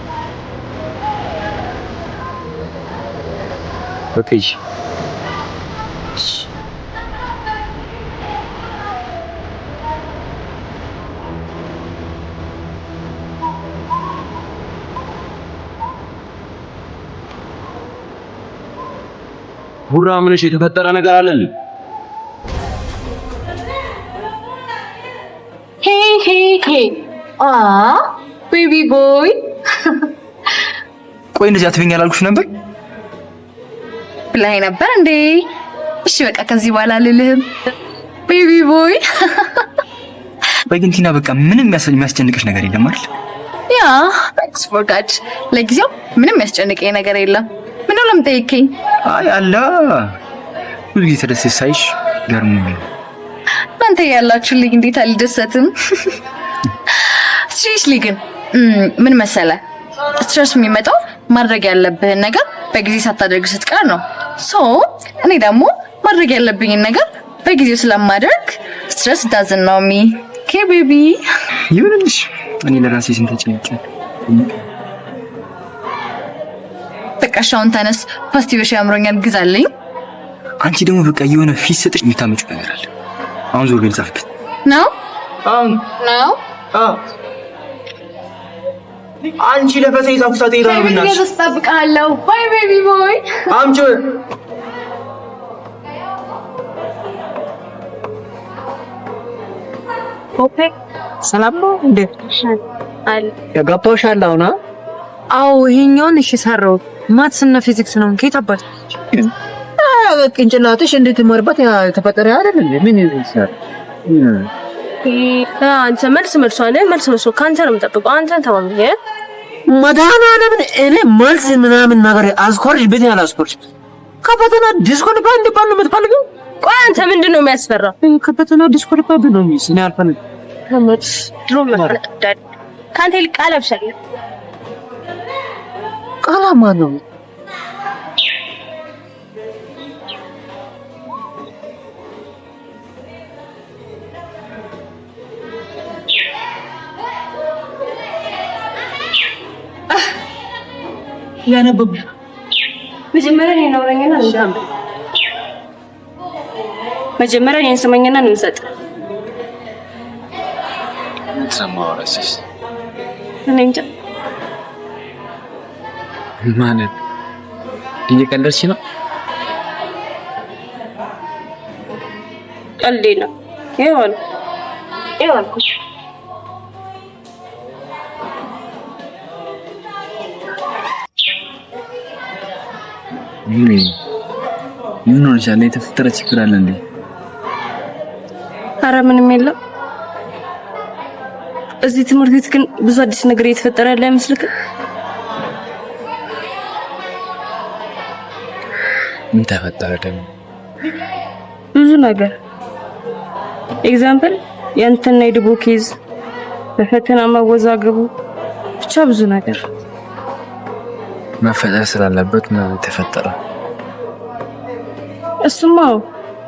ኦኬ ቡራ ምንሽ የተፈጠረ ነገር አለን? ሄይ ቤቢ ቦይ። ቆይ እንደዚህ አትበኝ ያላልኩሽ ነበር ብላኝ ነበር እንዴ? እሺ በቃ ከዚህ በኋላ አልልህም ቤቢ ቦይ። በግንቲና በቃ ምንም የሚያስጨንቅሽ ነገር የለም አይደል? ያ ታንክስ ፎር ጋድ። ለጊዜው ምንም የሚያስጨንቀኝ ነገር የለም። ምን ነው ለምጠይቀኝ? አይ አላ ብዙ ጊዜ ተደስተሽ ሳይሽ ገርሞኝ። እና እናንተ ያላችሁልኝ እንዴት አልደሰትም? ሲሪየስሊ ግን ምን መሰለ ስትረስ የሚመጣው ማድረግ ያለብህን ነገር በጊዜ ሳታደርግ ስትቀር ነው። ሶ እኔ ደግሞ ማድረግ ያለብኝን ነገር በጊዜው ስለማደርግ ስትረስ ዳዝንት ኖው ሚ። ኦኬ ቤቢ ይሁንልሽ። እኔ ለራሴ ስንት ጨንቄ በቃ ሻውን ተነስ፣ ፓስቲቭሽ ያምሮኛል ግዛልኝ። አንቺ ደግሞ በቃ የሆነ ፊት ሰጥሽ የምታመጪው ነገር አለ። አሁን ዞር በል ጻፍበት ነው ነው አንቺ ለፈተና የጻፍኩት አጤራ ነው። ብናሽ እጠብቅሃለሁ። ባይ ቤቢ ቦይ አምጪ። ኦኬ ሰላም ነው እንዴ? አለ ያጋባውሻል አሁን? አዎ ይሄኛውን እሺ ሰራሁት። ማትስ እና ፊዚክስ ነው። ከየት አባት ቅንጭላትሽ እንድትማርበት የተፈጠረ አይደል እንዴ? ምን ይሰራል? አንተ መልስ ካንተ ነው የምጠብቀው። አንተን ተማምኜ መድኃኒዓለምን እኔ መልስ ምናምን ነገር አስኮርሽ ቤት ያላስኮርሽ ከፈተና ዲስኮሊፋይ እንድባል ነው የምትፈልገው? ቆይ አንተ ምንድን ነው የሚያስፈራ? ከፈተና ዲስኮሊፋይ ነው የሚስ እኔ አልፈልግም። ከመድስ ድሮ መጣዳድ ካንተ ይልቅ ቃላብሻል። ቃላማ ነው ያነበብ መጀመሪያ እኔን አውራኝና እንዛም መጀመሪያ እኔን ስመኝና እንሰጥ ሰማው ራስሽ እኔ እንጃ ማለት እየቀለድሽ ነው? ቀልዴ ነው። ይኸውልህ ምን ሆነሻል? የተፈጠረ ችግር አለ እንዴ? ኧረ ምንም የለም። እዚህ ትምህርት ቤት ግን ብዙ አዲስ ነገር እየተፈጠረ ያለ አይመስልክም? ምን ተፈጠረ ደግሞ? ብዙ ነገር ኤግዛምፕል ያንተና የድቦ ኬዝ፣ በፈተና መወዛገቡ፣ ብቻ ብዙ ነገር መፈጠር ስላለበት ነው የተፈጠረ። እሱማ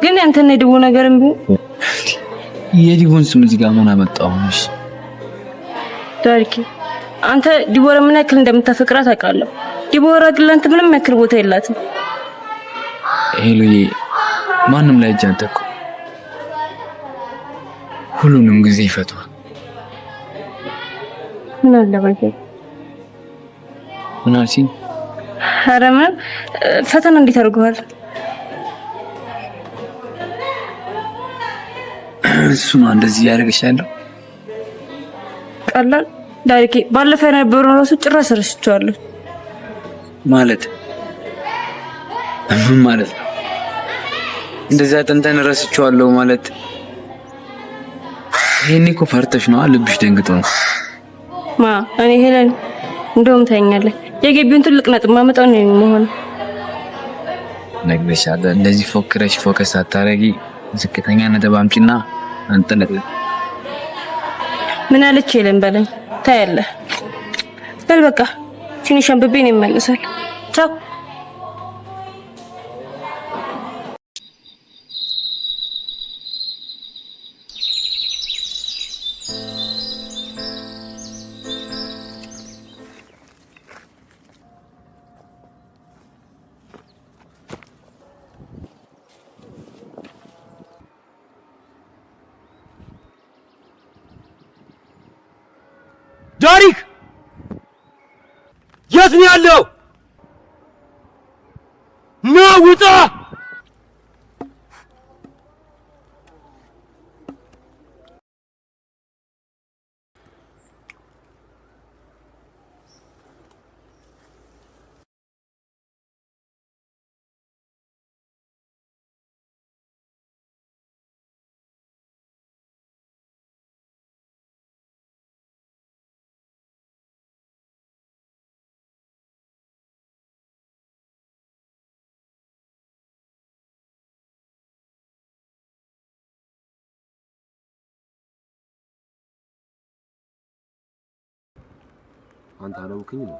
ግን ያንተና የድቦ ነገርም ቢሆን የዲቦን ስም እዚህ ጋር ምን አመጣው? እሺ ዳርኪ አንተ ዲቦራ ምን ያክል እንደምታፈቅራት አውቃለሁ። ዲቦራ ግን ለአንተ ምንም ያክል ቦታ የላትም። ሄሎዬ ማንም ላይ እጅ አንተኩ ሁሉንም ጊዜ ይፈቷል። ምን አለ ባይከ ምን አልሽኝ? ኧረ ምን ፈተና እንዴት አድርገዋል? እሱ ነው እንደዚህ ያደርግሻለሁ። ቀላል ዳርኪ ባለፈው የነበረው ራሱ ጭራሽ ረስቼዋለሁ። ማለት ምን ማለት ነው? እንደዛ ጠንተን ረስቼዋለሁ ማለት ይሄኔ እኮ ፈርተሽ ነው። ልብሽ ደንግጦ ነው። እኔ ሄለን እንደውም ታኛለህ። የግቢውን ትልቅ ነጥብ ማመጣው ነው የሚሆነው። ነግሬሻለሁ። እንደዚህ ፎክረሽ ፎከስ አታረጊ። ዝቅተኛ ነጥብ አምጪና አንጠለጥ። ምን አለች ሄለን በለኝ። ታያለህ። በል በቃ ትንሽ አንብቤ ነው የምመለሳለሁ። ቻው። ዳሪክ የት ነው ያለው? ና ውጣ! አንተ አላውቅኝ ነው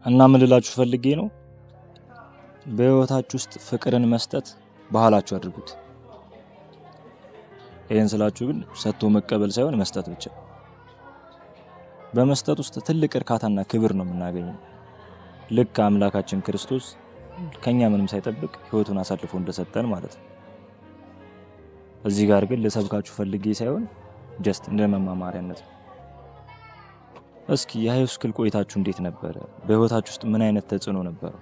እና ምን ልላችሁ ፈልጌ ነው በህይወታችሁ ውስጥ ፍቅርን መስጠት ባህላችሁ አድርጉት። ይሄን ስላችሁ ግን ሰጥቶ መቀበል ሳይሆን መስጠት ብቻ። በመስጠት ውስጥ ትልቅ እርካታና ክብር ነው የምናገኘው። ልክ አምላካችን ክርስቶስ ከኛ ምንም ሳይጠብቅ ህይወቱን አሳልፎ እንደሰጠን ማለት ነው። እዚህ ጋር ግን ለሰብካችሁ ፈልጌ ሳይሆን ጀስት እንደ መማማሪያነት ነው። እስኪ የሃይስኩል ቆይታችሁ እንዴት ነበር? በህይወታችሁ ውስጥ ምን አይነት ተጽዕኖ ነበር?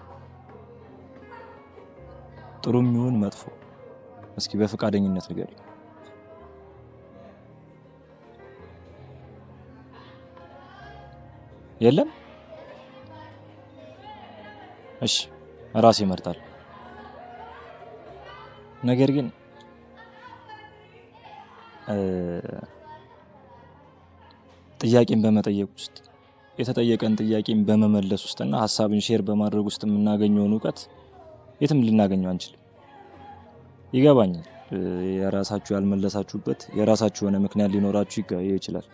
ጥሩም ይሁን መጥፎ እስኪ በፈቃደኝነት ንገሩኝ። የለም? እሺ ራሴ እመርጣለሁ። ነገር ግን ጥያቄን በመጠየቅ ውስጥ የተጠየቀን ጥያቄን በመመለስ ውስጥና ሐሳብን ሼር በማድረግ ውስጥ የምናገኘውን ዕውቀት የትም ልናገኘው አንችልም። ይገባኛል። የራሳችሁ ያልመለሳችሁበት የራሳችሁ የሆነ ምክንያት ሊኖራችሁ ይችላል።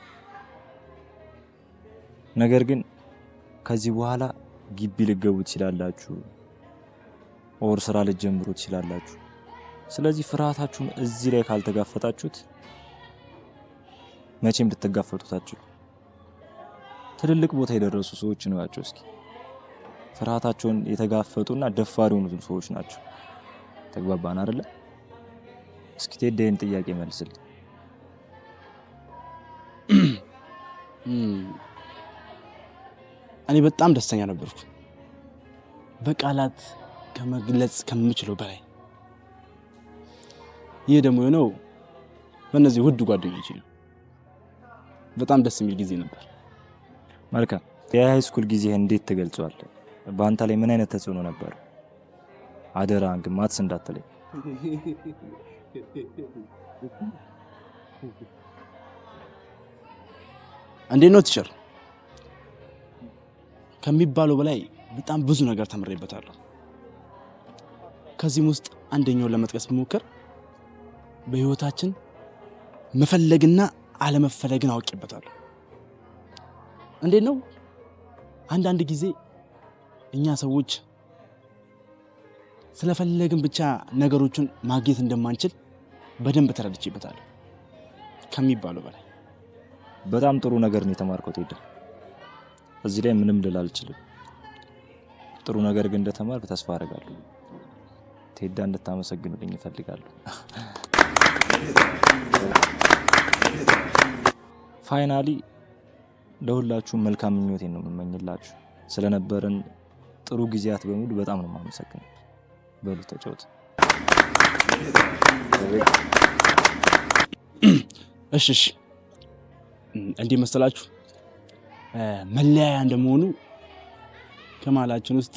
ነገር ግን ከዚህ በኋላ ግቢ ልገቡ ትችላላችሁ፣ ኦር ስራ ልትጀምሩ ትችላላችሁ። ስለዚህ ፍርሃታችሁን እዚህ ላይ ካልተጋፈጣችሁት መቼም ልትጋፈጡታችሁ። ትልልቅ ቦታ የደረሱ ሰዎች ናቸው። እስኪ ፍርሃታቸውን የተጋፈጡና ደፋር የሆኑ ሰዎች ናቸው። ተግባባን አይደለ? እስኪ ቴዲን ጥያቄ መልስልኝ። እኔ በጣም ደስተኛ ነበርኩ፣ በቃላት ከመግለጽ ከምችለው በላይ። ይህ ደግሞ የሆነው በእነዚህ ውድ ጓደኞቼ ነው። በጣም ደስ የሚል ጊዜ ነበር። መልካም። የሃይስኩል ጊዜ እንዴት ትገልጸዋለህ? በአንተ ላይ ምን አይነት ተጽዕኖ ነበር? አደራ ግን ማትስ እንዳትለኝ። እንዴት ነው ቲቸር? ከሚባለው በላይ በጣም ብዙ ነገር ተምሬበታለሁ። ከዚህም ውስጥ አንደኛውን ለመጥቀስ ብሞክር በህይወታችን መፈለግና አለመፈለግን አውቄበታለሁ። እንዴት ነው? አንዳንድ ጊዜ እኛ ሰዎች ስለፈለግን ብቻ ነገሮችን ማግኘት እንደማንችል በደንብ ተረድቼበታለሁ ከሚባለው በላይ። በጣም ጥሩ ነገር ነው የተማርከው ቴዲ። እዚህ ላይ ምንም ልል አልችልም። ጥሩ ነገር ግን እንደተማርክ ተስፋ አደርጋለሁ። ቴዲ እንድታመሰግኑልኝ እፈልጋለሁ። ፋይናሊ ለሁላችሁም መልካም ምኞቴን ነው የምመኝላችሁ። ስለነበረን ጥሩ ጊዜያት በሙሉ በጣም ነው የማመሰግነው። በሉ ተጫወቱ። እሺ እንዲህ መሰላችሁ፣ መለያያ እንደመሆኑ ከማላችን ውስጥ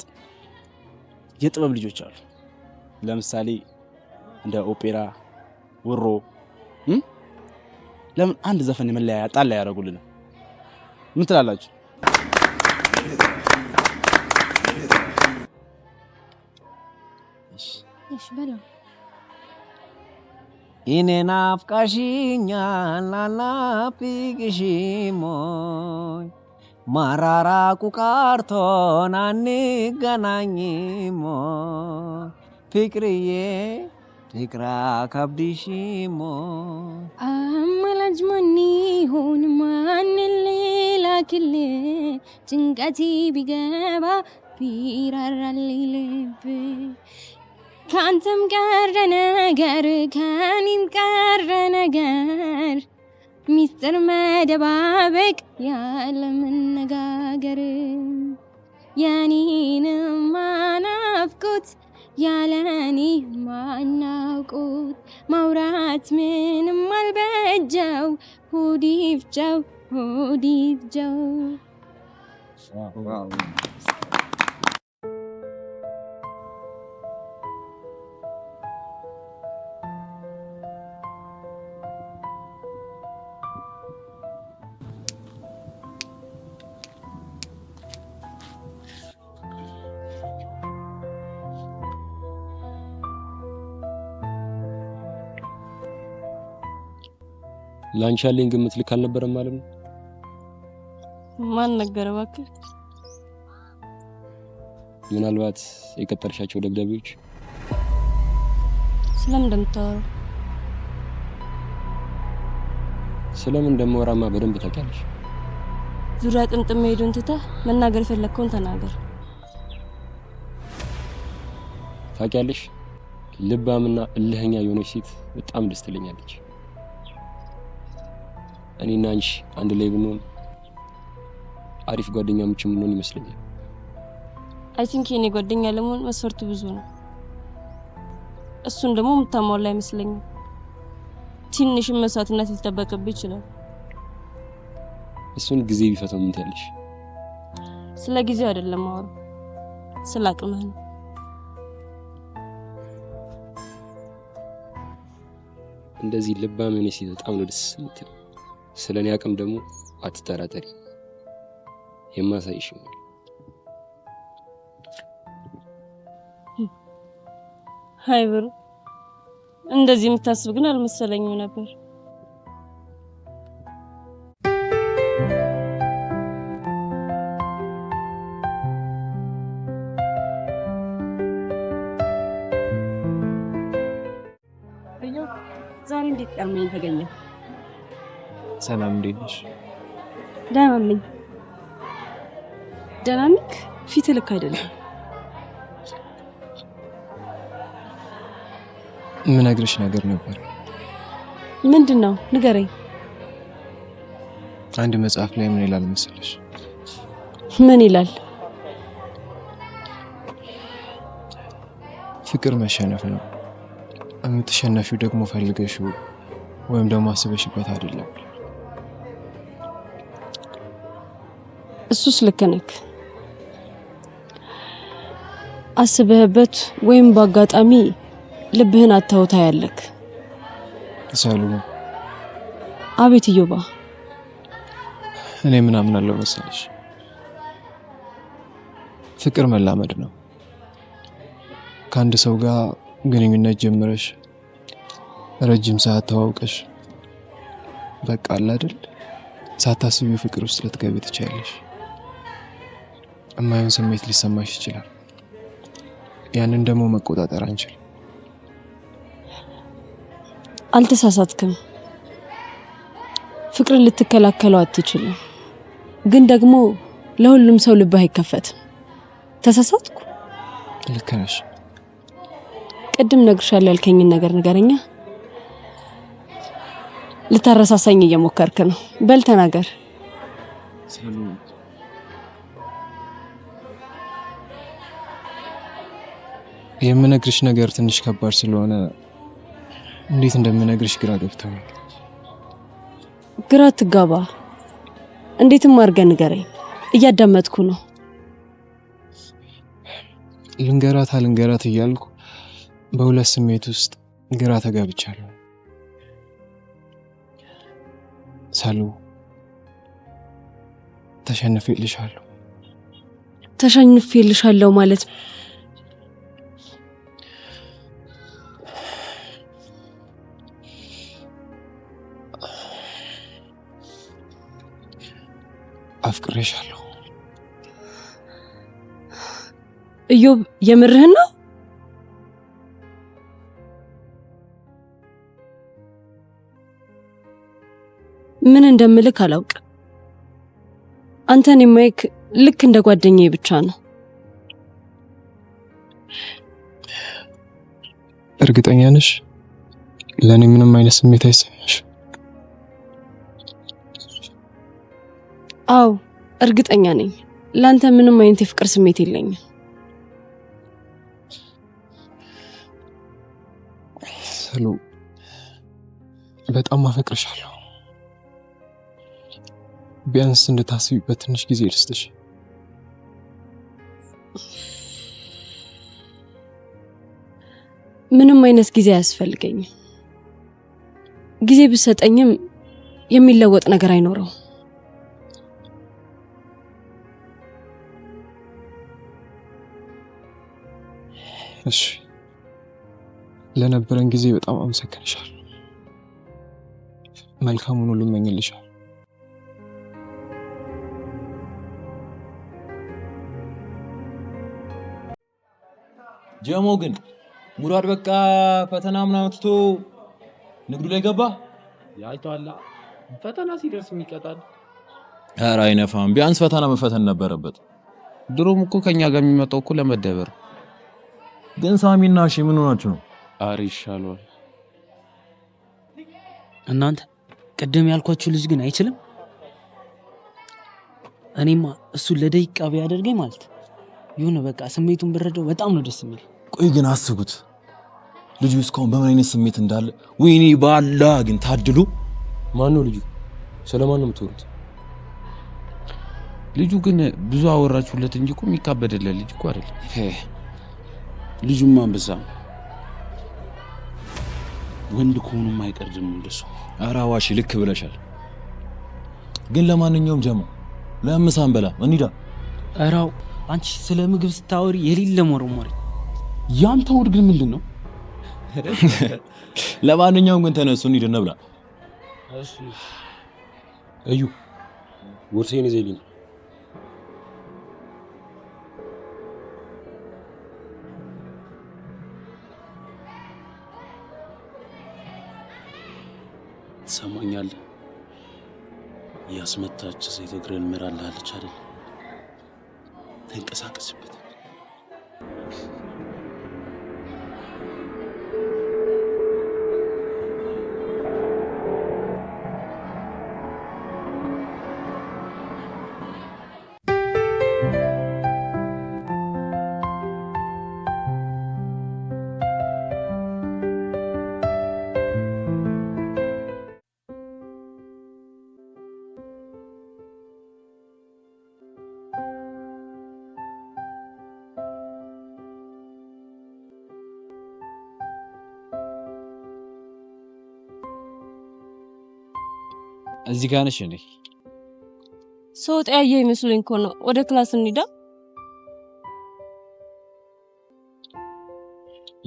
የጥበብ ልጆች አሉ። ለምሳሌ እንደ ኦፔራ፣ ውሮ ለምን አንድ ዘፈን የመለያያ ጣል ላይ ያደርጉልን? ምን ትላላችሁ? እሺ በለው። እኔን አፍቃሽኛል አልናፍቅሽሞኝ ማራራቁ ቀርቶን አንገናኝሞኝ ፍቅርዬ ፍቅራ ከብድሽሞኝ አማላጅ ማን ይሆን ማን ላክል ጭንቀቴ ቢገባ ቢራራልኝ ልብ ካንተም ቀረ ነገር ከኔም ቀረ ነገር ሚስጥር መደባበቅ ያለ መነጋገር የኔንም ማናፍቁት ያለኔ ማናውቁት ማውራት ምንም አልበጀው ሁዲፍጀው ሁዲፍጀው ላንቺ ያለኝ ግምት ልክ አልነበረም ማለት ነው? ማን ነገረ እባክህ? ምናልባት የቀጠርሻቸው ደብዳቤዎች ስለምን እንደምታወራው? ስለምን እንደማወራማ በደንብ ታውቂያለሽ። ዙሪያ ጥምጥም ሄዱን ትተህ መናገር የፈለግከውን ተናገር። ታውቂያለሽ፣ ልባምና እልህኛ የሆነች ሴት በጣም ደስ ትለኛለች። እኔና አንቺ አንድ ላይ ብንሆን አሪፍ ጓደኛሞች ምንሆን ይመስለኛል። አይ ቲንክ የኔ ጓደኛ ለመሆን መስፈርቱ ብዙ ነው። እሱን ደግሞ የምታሟላ አይመስለኝም። ትንሽም መስዋዕትነት ሊጠበቅብህ ይችላል። እሱን ጊዜ ቢፈታው ምን ትያለሽ? ስለ ጊዜው አይደለም አወራ፣ ስለ አቅምህ ነው። እንደዚህ ልባም የሆነች ሴት በጣም ነው ደስ የምትል። ስለኔ አቅም ደግሞ አትጠራጠሪ፣ የማሳይሽ ነው። ሃይ ብሩ፣ እንደዚህ የምታስብ ግን አልመሰለኝም ነበር። ዛሬ እንዴት ቀርመኝ ተገኘ? ሰላም እንዴት ነሽ? ደህና ነኝ። ደህና ነኝ? ፊት ልክ አይደለም። የምነግርሽ ነገር ነበር። ምንድነው? ንገረኝ። አንድ መጽሐፍ ላይ ምን ይላል መሰለሽ? ምን ይላል? ፍቅር መሸነፍ ነው። የምትሸነፊው ደግሞ ፈልገሽው ወይም ደግሞ አስበሽበት አይደለም። እሱስ ልክ ነህ። አስበህበት ወይም በአጋጣሚ ልብህን አታውታ ያለክ። ሳሉ አቤት ኢዮባ፣ እኔ ምን አምናለሁ መሰለሽ? ፍቅር መላመድ ነው። ከአንድ ሰው ጋር ግንኙነት ጀምረሽ ረጅም ሰዓት ተዋውቀሽ በቃ አለ አይደል ሳታስቢው ፍቅር ውስጥ ልትገቢ ትችያለሽ። የማይሆን ስሜት ሊሰማሽ ይችላል። ያንን ደግሞ መቆጣጠር አንችል። አልተሳሳትክም። ፍቅርን ልትከላከለው አትችልም። ግን ደግሞ ለሁሉም ሰው ልብህ አይከፈትም። ተሳሳትኩ? ልክ ነሽ። ቅድም ነግርሻለሁ ያልከኝን ነገር ንገረኛ። ልታረሳሳኝ እየሞከርክ ነው። በል ተናገር። የምነግርሽ ነገር ትንሽ ከባድ ስለሆነ እንዴት እንደምነግርሽ ግራ ገብቶኛል። ግራ ትጋባ። እንዴትም አድርገህ ንገረኝ። እያዳመጥኩ ነው። ልንገራት እያልኩ በሁለት ስሜት ውስጥ ግራ ተጋብቻለሁ። ሳሉ ተሸንፌልሻለሁ። ተሸንፌልሻለሁ ማለት አፍቅሬሻለሁ። ኢዮብ የምርህን ነው? ምን እንደምልክ አላውቅም። አንተን የማይክ ልክ እንደ ጓደኛዬ ብቻ ነው። እርግጠኛ ነሽ? ለኔ ምንም አይነት ስሜት አይሰማሽ? አዎ እርግጠኛ ነኝ። ላንተ ምንም አይነት የፍቅር ስሜት የለኝም። ሰሉ በጣም አፈቅርሻለሁ። ቢያንስ እንድታስቢበት ትንሽ ጊዜ ልስጥሽ። ምንም አይነት ጊዜ አያስፈልገኝም። ጊዜ ብሰጠኝም የሚለወጥ ነገር አይኖረው። እሺ ለነበረን ጊዜ በጣም አመሰግንሻለሁ። መልካሙን ሁሉ እመኝልሻለሁ። ጀሞ ግን ሙራድ በቃ ፈተና ምናምን ትቶ ንግዱ ላይ ገባ። ያይቷላ ፈተና ሲደርስ የሚቀጣል። ኧረ አይነፋም። ቢያንስ ፈተና መፈተን ነበረበት። ድሮም እኮ ከኛ ጋር የሚመጣው እኮ ለመደበር። ግን ሳሚና እሺ ምን ሆናችሁ ነው? አሪ ይሻላል። እናንተ ቀደም ያልኳችሁ ልጅ ግን አይችልም። እኔማ እሱ ለደቂቃ ቢያደርገኝ ማለት የሆነ በቃ ስሜቱን ብረዳው በጣም ነው ደስ የሚል። ቆይ ግን አስቡት ልጁ እስካሁን በምን አይነት ስሜት እንዳለ። ወይኔ ባላ ግን ታድሉ። ማን ነው ልጁ? ስለማን ነው የምትወሩት? ልጁ ግን ብዙ አወራችሁለት እንጂ እኮ የሚካበደለት ልጅ እኮ አይደለም። ልጁማ አንበሳ ወንድ ከሆኑም አይቀርም እንደሱ። ኧረ ዋሺ ልክ ብለሻል። ግን ለማንኛውም ጀሞ ለምሳን በላ እንሂዳ። ኧራው አንቺ ስለ ምግብ ስታወሪ የሌለ ሞርሞሪ። ያንተ ወድ ግን ምንድን ነው? ለማንኛውም ግን ተነሱ እንሂድ እንብላ። እሺ እዩ ቦርሴን ይዘልኝ። ትሰማኛለህ? ያስመታች ሴት እግርን ምራላለች አይደል? ተንቀሳቀስበት። እዚህ ጋር ነሽ እንዴ? ሰው ጠያየ ይመስለኝ እኮ ነው። ወደ ክላስ እንሂዳ።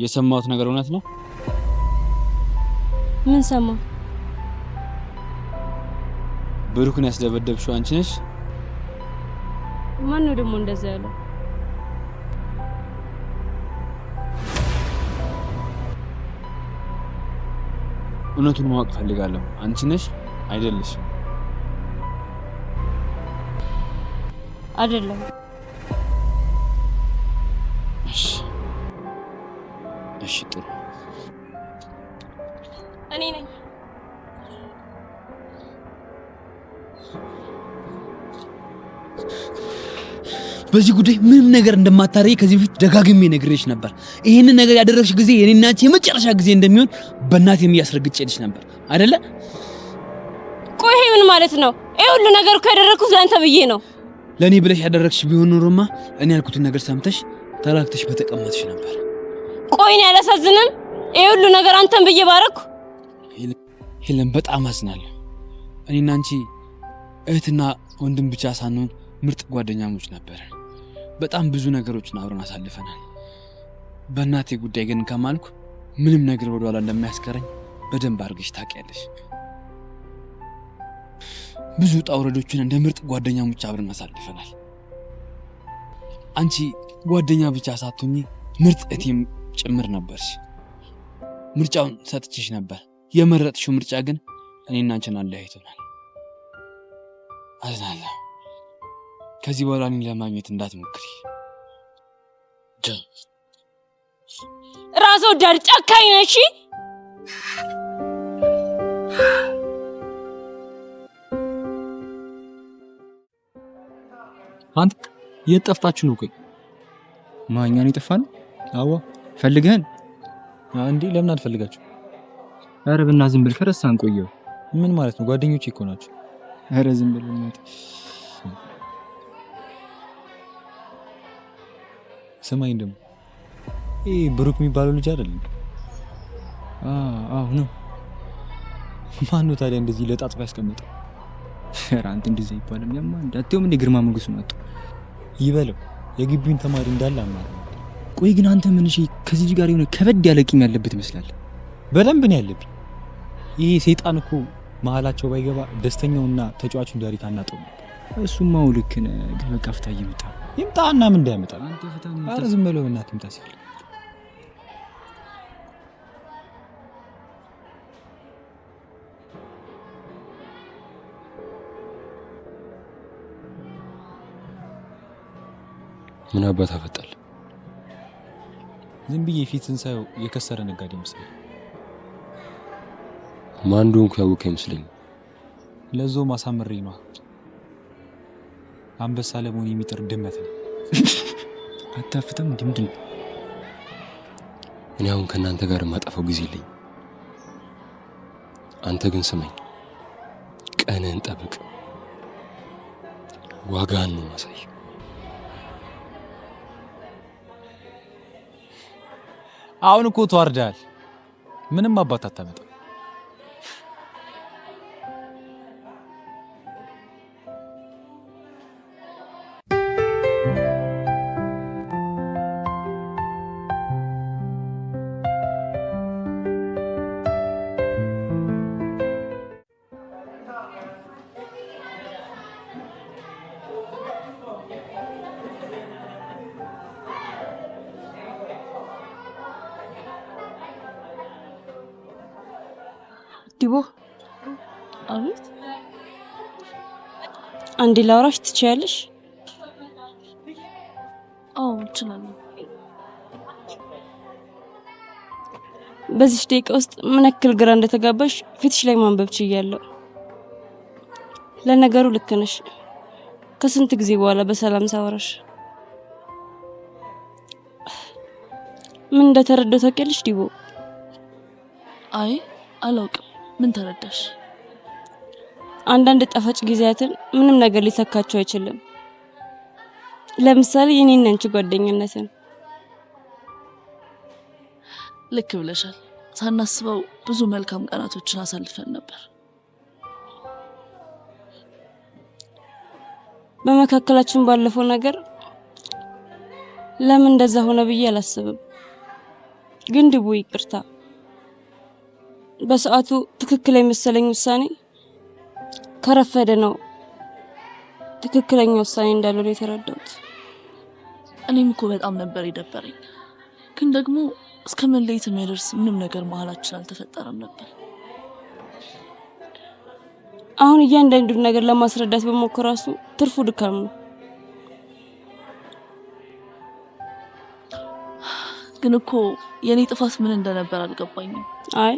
የሰማሁት ነገር እውነት ነው? ምን ሰማ? ብሩክን ያስደበደብሽው አንቺ ነሽ? ማን ነው ደግሞ እንደዛ ያለው? እውነቱን ማወቅ ፈልጋለሁ። አንቺ ነሽ አይደለሽ? አይደለም። እሺ እሺ ጥሩ። እኔ ነኝ። በዚህ ጉዳይ ምንም ነገር እንደማታረይ ከዚህ በፊት ደጋግሜ ነግሬሽ ነበር። ይሄንን ነገር ያደረግሽ ጊዜ የኔና አንቺ የመጨረሻ ጊዜ እንደሚሆን በእናቴም እያስረግጬልሽ ነበር አይደለ? ቆይ ይሄ ምን ማለት ነው? ይሄ ሁሉ ነገር እኮ ያደረኩት ላንተ ብዬ ነው። ለኔ ብለሽ ያደረግሽ ቢሆን ኖሮማ እኔ ያልኩትን ነገር ሰምተሽ ተላክተሽ በተቀመጥሽ ነበር። ቆይ እኔ አላሳዝንም? ይሄ ሁሉ ነገር አንተን ብዬ ባረኩ? ሄለን በጣም አዝናለሁ። እኔና አንቺ እህትና ወንድም ብቻ ሳንሆን ምርጥ ጓደኛሞች ነበር። በጣም ብዙ ነገሮችን አብረን አሳልፈናል። በእናቴ ጉዳይ ግን ከማልኩ ምንም ነገር ወደኋላ እንደማያስቀረኝ በደንብ አድርገሽ ታውቂያለሽ። ብዙ ጣውረዶችን እንደ ምርጥ ጓደኛሞች አብረን አሳልፈናል። አንቺ ጓደኛ ብቻ ሳትሆኚ ምርጥ እህቴም ጭምር ነበርሽ። ምርጫውን ሰጥቼሽ ነበር። የመረጥሽው ምርጫ ግን እኔና አንቺን አለያይቶናል። አዝናለሁ። ከዚህ በኋላ እኔን ለማግኘት እንዳትሞክሪ። ራስ ወዳድ ጨካኝ ነሽ። አንተ የት ጠፍታችሁ ነው? ቆይ ማኛን ይጠፋን? አዎ ፈልገን እንዴ? ለምን አልፈልጋችሁ? ኧረ ብና ዝም ብል ከረሳን ቆየው። ምን ማለት ነው? ጓደኞቼ እኮ ናቸው። ኧረ ዝም ብል እናት። ስማኝ ደግሞ ይሄ ብሩክ የሚባለው ልጅ አይደለም? አዎ ነው። ማን ነው ታዲያ እንደዚህ ለጣጥፋ ያስቀምጠው? ኧረ አንተ እንደዚህ ይባላል። ያማ እንዳትየውም እንደ ግርማ ሞገስ ነው ይበለው። የግቢውን ተማሪ እንዳለ አማራ። ቆይ ግን አንተ ምን እሺ፣ ከዚህ ልጅ ጋር የሆነ ከበድ ያለ ቂም ያለበት ይመስላል። በደንብ ነው ያለብኝ። ይሄ ሰይጣን እኮ መሀላቸው ባይገባ ደስተኛውና ተጫዋቹን ዳሪክ አናጠው። እሱማ ልክ ነህ። ግን በቃ ፍታ ይምጣና ምን እንዳያመጣል አንተ ፍታ። ኧረ ዝም ብለው እናት ይምጣ ሲል ምን አባት አፈጣል? ዝም ብዬ ፊትን ሳየው የከሰረ ነጋዴ ይመስላል። ማን እንደሆንኩ ያወቀ ይመስለኝ። ለዛው ማሳመሬ ነው። አንበሳ ለመሆን የሚጥር ድመት ነው። አታፍተም ምንድን ነው? እኔ አሁን ከእናንተ ጋር የማጠፋው ጊዜ የለኝ። አንተ ግን ስማኝ፣ ቀንህን ጠብቅ። ዋጋህን ነው ማሳይ። አሁን እኮ ተዋርዳል። ምንም አባት አታመጣ። ዲቦ አቤት። አንዴ ላውራሽ ትችያለሽ? አዎ እችላለሁ። በዚህ ደቂቃ ውስጥ ምን ያክል ግራ እንደተጋባሽ ፊትሽ ላይ ማንበብ ችያለሁ። ለነገሩ ልክ ነሽ። ከስንት ጊዜ በኋላ በሰላም ሳወራሽ ምን እንደተረዳው ታውቂያለሽ ዲቦ? አይ አላውቅም። ምን ተረዳሽ? አንዳንድ ጣፋጭ ጊዜያትን ምንም ነገር ሊተካቸው አይችልም። ለምሳሌ የኔና አንቺ ጓደኝነትን። ልክ ብለሻል። ሳናስበው ብዙ መልካም ቀናቶችን አሳልፈን ነበር። በመካከላችን ባለፈው ነገር ለምን እንደዛ ሆነ ብዬ አላስብም። ግን ዲቦ ይቅርታ። በሰዓቱ ትክክል የመሰለኝ ውሳኔ ከረፈደ ነው ትክክለኛ ውሳኔ እንዳልሆነ የተረዳሁት። እኔም እኮ በጣም ነበር የደበረኝ። ግን ደግሞ እስከ መለየት የሚያደርስ ምንም ነገር መሀላችን አልተፈጠረም ነበር። አሁን እያንዳንዱን ነገር ለማስረዳት በሞከር ራሱ ትርፉ ድካም ነው። ግን እኮ የኔ ጥፋት ምን እንደነበር አልገባኝም። አይ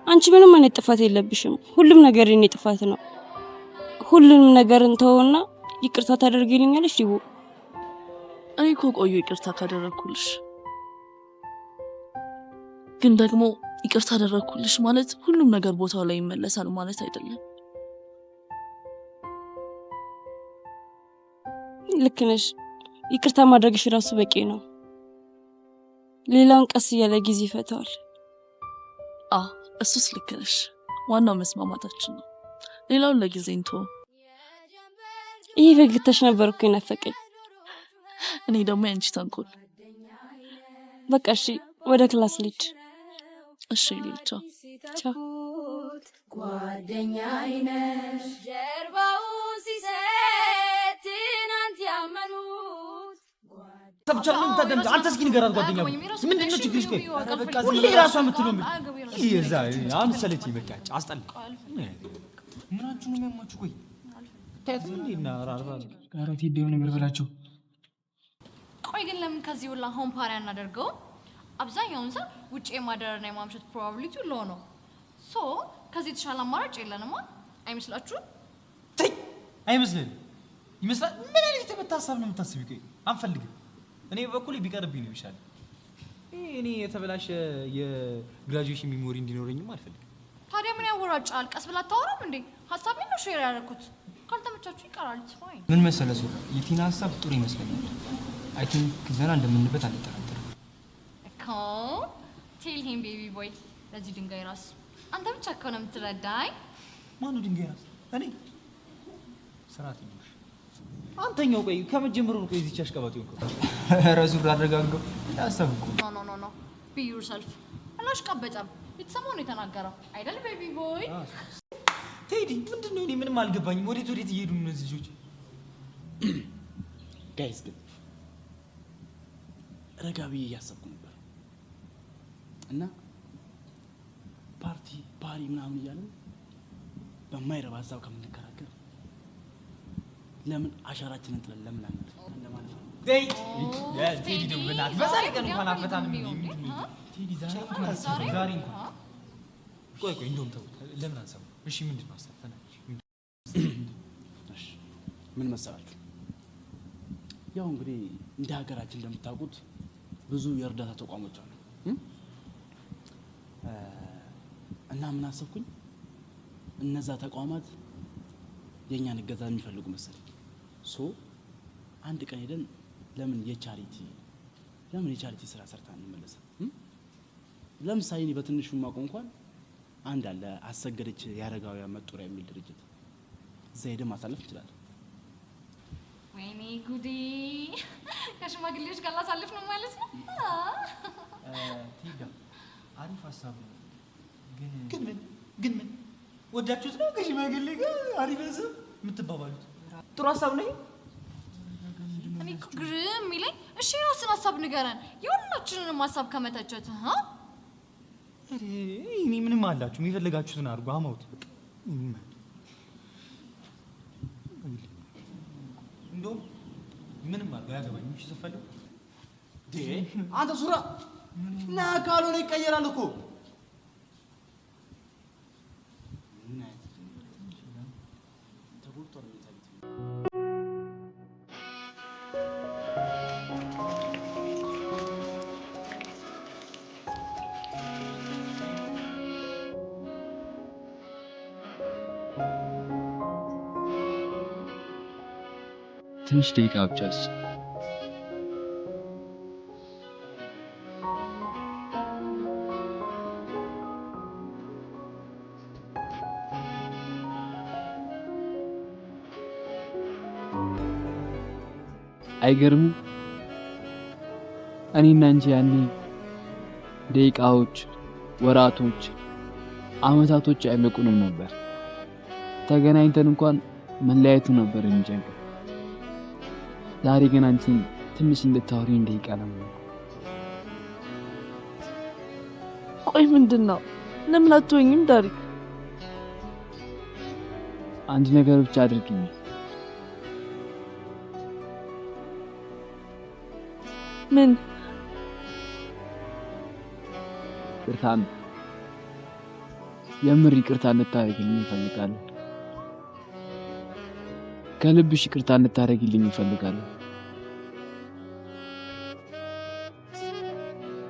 አንቺ ምንም አይነት ጥፋት የለብሽም። ሁሉም ነገር የኔ ጥፋት ነው። ሁሉንም ነገር እንተውና ይቅርታ ታደርጊልኛለሽ ዲቦ? እኔ እኮ ቆዩ ይቅርታ ካደረኩልሽ። ግን ደግሞ ይቅርታ አደረኩልሽ ማለት ሁሉም ነገር ቦታው ላይ ይመለሳል ማለት አይደለም። ልክ ነሽ። ይቅርታ ማድረግሽ ራሱ በቂ ነው። ሌላውን ቀስ እያለ ጊዜ ይፈታዋል። እሱስ ልክ ነሽ። ዋናው መስማማታችን ነው። ሌላውን ለጊዜ እንተው። ይሄ ፈገግታሽ ነበር እኮ የናፈቀኝ። እኔ ደግሞ ያንቺ ተንኮል። በቃ እሺ፣ ወደ ክላስ ልሂድ። እሺ ልሂድ። ቻው። ጓደኛዬ ነሽ ጀርባውን ሲሰጥ ትናንት ያመኑት ተብቻለሁ። ታደም አንተ እስኪ ንገራት ጓደኛዬ ምንድነው ችግርሽ? ቆይ ሁሌ ራሷ የምትለው ምን ይዛ አሁን ሰለችኝ። በቃ አስጠላ። ምናችሁ ነው የሚያማችሁ? ቆይ ታያትም እንዴና አራት ሄደው ነገር በላቸው። ቆይ ግን ለምን ከዚህ ሁላ ሆም ፓሪ አናደርገው? አብዛኛውን ሰው ውጪ የማደርና የማምሸት ፕሮባቢሊቲው ሎ ነው። ሶ ከዚህ የተሻለ አማራጭ የለንም አይመስላችሁም? ተይ አይመስልም። ይመስላል። ምን አይነት የተመታ ሀሳብ ነው የምታስቢው? ቆይ አንፈልግም። እኔ በበኩሌ ቢቀርብኝ ነው ይሻላል። እኔ የተበላሸ የግራጁዌሽን ሚሞሪ እንዲኖረኝም አልፈልግም። ታዲያ ምን ያወራጫል? ቀስ ብላ አታወራም እንዴ? ሀሳቤን ነው ሼር ያደረኩት። ካልተመቻችሁ ይቀራል። ፋይን። ምን መሰለህ ሶራ፣ የቲና ሀሳብ ጥሩ ይመስለኛል። አይ ቲንክ ዘና እንደምንበት አልጠራጠርም እኮ። ቴል ሂም ቤቢ ቦይ። ለዚህ ድንጋይ ራስ አንተ ብቻ እኮ ነው የምትረዳኝ። ማነው ድንጋይ ራስ? እኔ ስርዓት ይኖር አንተኛው። ቆይ ከመጀመሩ ነው። ቆይ እዚች አሽቀባጥ ይወጣ ራሱን አረጋጋው። ያሰብ እኮ ኖ ኖ ኖ ቢ ዩርሰልፍ። አላሽቀበጠም። የተሰማው ነው የተናገረው አይደል? ቤቢ ቦይ ቴዲ፣ ምንድነው? እኔ ምንም አልገባኝም። ወዴት እየሄዱ ነው እነዚህ ልጆች? ጋይስ ግን ረጋ ብዬ እያሰብኩ ነበር እና ፓርቲ ፓሪ ምናምን እያለን በማይረባ ሀሳብ ከምንከራከር ለምን አሻራችንን ጥለን ለምን አንመጣ እንደማለት ነው። ቴዲ ደግሞ በእናትህ በዛሬ ቀን እንኳን አፈታንም ቴዲ ዛሬ እንኳን ቆይ እንደውም ተው፣ ለምን አንሰማም? እሺ ምንድን ነው ሀሳብ ተናገር። እሺ ምን መሰላችሁ? ያው እንግዲህ እንደ ሀገራችን እንደምታውቁት ብዙ የእርዳታ ተቋሞች አሉ እና ምን አሰብኩኝ፣ እነዛ ተቋማት የእኛን እገዛ የሚፈልጉ መሰለኝ። ሶ አንድ ቀን ሄደን ለምን የቻሪቲ ስራ ሰርታ እንመለሳለን። ለምሳሌ እኔ በትንሹ ማቆም እንኳን አንድ አለ አሰገደች የአረጋውያን መጦሪያ የሚል ድርጅት፣ እዛ ሄደን ማሳለፍ እንችላለን። ወይኔ ጉዴ! ከሽማግሌዎች ጋር ላሳልፍ ነው ማለት ነው። ቴዲ አሪፍ ሀሳብ ነው፣ ግን ምን ወዳችሁት ነው ከሽማግሌ ጋር አሪፍ ሀሳብ የምትባባሉት? ጥሩ ሀሳብ ነው። እኔ እኮ ግርም የሚለኝ እሺ የራስን ሀሳብ ንገረን፣ የሁላችንንም ሀሳብ ከመተቸት እኔ ምንም አላችሁ የሚፈልጋችሁትን አድርጉ። አማውት እንደውም ምንም አድርጉ አያገባኝም። እሺ ስትፈልጉ አንተ ሱራ ና ካልሆነ ይቀየራል እኮ። ትንሽ ደቂቃ ብቻስ? አይገርምም? እኔና አንቺ ያኔ ደቂቃዎች፣ ወራቶች፣ አመታቶች አይበቁንም ነበር። ተገናኝተን እንኳን መለያየቱ ነበር የሚጨንቀው። ዛሬ ግን አንቺን ትንሽ እንድታወሪኝ ደቂቃ ነው። ቆይ ምንድን ነው? ለምን አትወኝም ዳሪክ? አንድ ነገር ብቻ አድርጊኝ። ምን? ይቅርታን፣ የምር ይቅርታ እንድታደርጊልኝ እፈልጋለሁ። ከልብሽ ይቅርታ እንድታደርጊልኝ እፈልጋለሁ።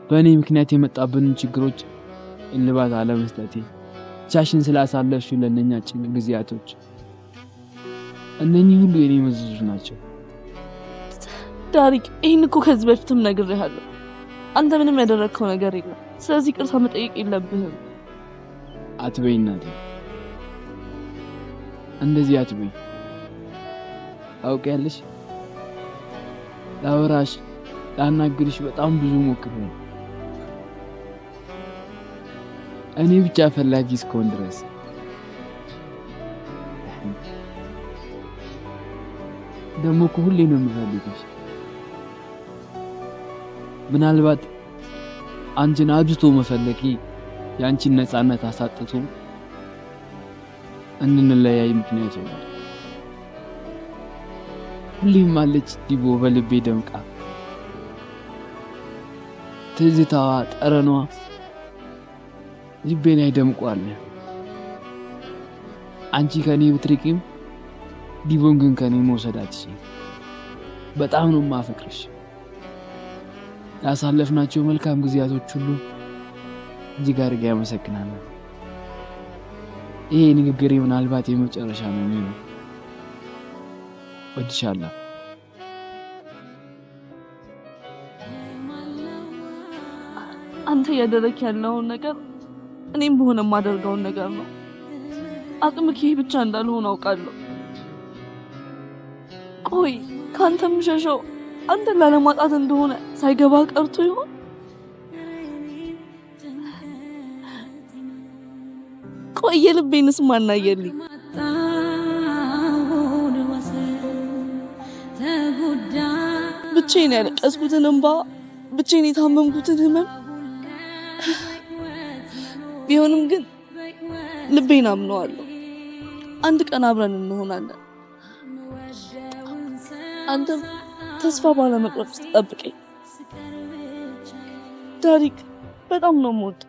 በእኔ ምክንያት የመጣብንን ችግሮች እልባት አለመስጠቴ፣ ብቻሽን ስላሳለፍሽ ለእነኛ ጭንቅ ጊዜያቶች፣ እነኚህ ሁሉ የኔ መዘዞች ናቸው። ዳሪክ፣ ይህን እኮ ከዚህ በፊትም ነግሬሃለሁ። አንተ ምንም ያደረግከው ነገር የለም። ስለዚህ ይቅርታ መጠየቅ የለብህም። አትበይ እናቴ፣ እንደዚህ አትበይ። አውቂያለሽ፣ ላወራሽ ላናግርሽ በጣም ብዙ ሞክሬያለሁ። እኔ ብቻ ፈላጊ እስከሆን ድረስ ደግሞ እኮ ሁሌ ነው የምፈልግሽ። ምናልባት አንቺን አብዝቶ መፈለጌ የአንቺን ነፃነት አሳጥቶ እንድንለያይ ምክንያት ሆኗል። ሁሌም አለች ዲቦ በልቤ ደምቃ፣ ትዝታዋ ጠረኗ ልቤን ያደምቋል። አንቺ ከኔ ብትርቂም ዲቦን ግን ከኔ መውሰድ አትችይም። በጣም ነው የማፈቅርሽ። ያሳለፍናቸው መልካም ጊዜያቶች ሁሉ እጅግ አድርጌ አመሰግናለሁ። ይሄ ንግግሬ ምናልባት የመጨረሻ ነው የሚሆነው። ወድሻለሁ። አንተ እያደረክ ያለውን ነገር እኔም በሆነ የማደርገውን ነገር ነው። አቅምህ ይሄ ብቻ እንዳልሆነ አውቃለሁ። ቆይ ከአንተ የምሸሸው አንተን ላለማጣት እንደሆነ ሳይገባ ቀርቶ ይሆን? ቆይ የልቤንስ ማናየልኝ? ብቻዬን ያለቀስኩትን እንባ፣ ብቻዬን የታመምኩትን ህመም ቢሆንም ግን ልቤን አምነዋለሁ። አንድ ቀን አብረን እንሆናለን። አንተም ተስፋ ባለመቁረጥ ውስጥ ጠብቀኝ። ዳሪክ በጣም ነው የምወደው።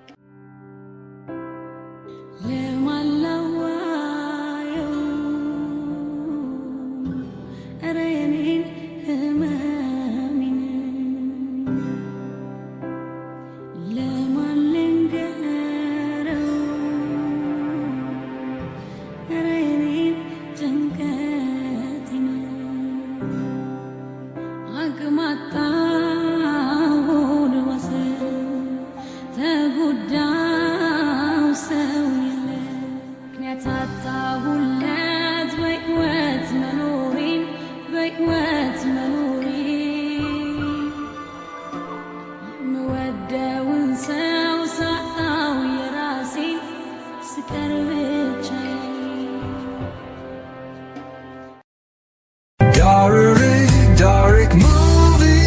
Doric movie,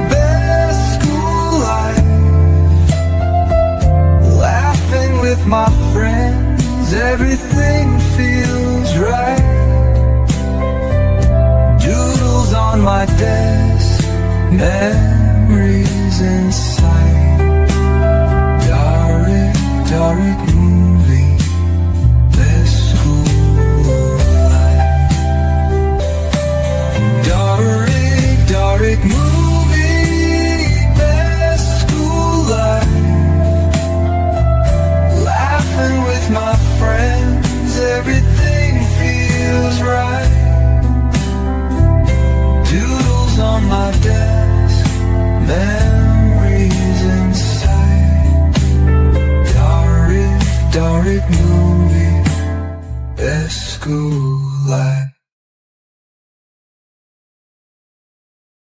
best school life. Laughing with my friends, everything feels right. Doodles on my desk, memories inside. Doric movie, best school life. Doric movie, best school life. Laughing with my friends, everything feels right. Doodles on my desk, memories inside. Doric movie, best school life.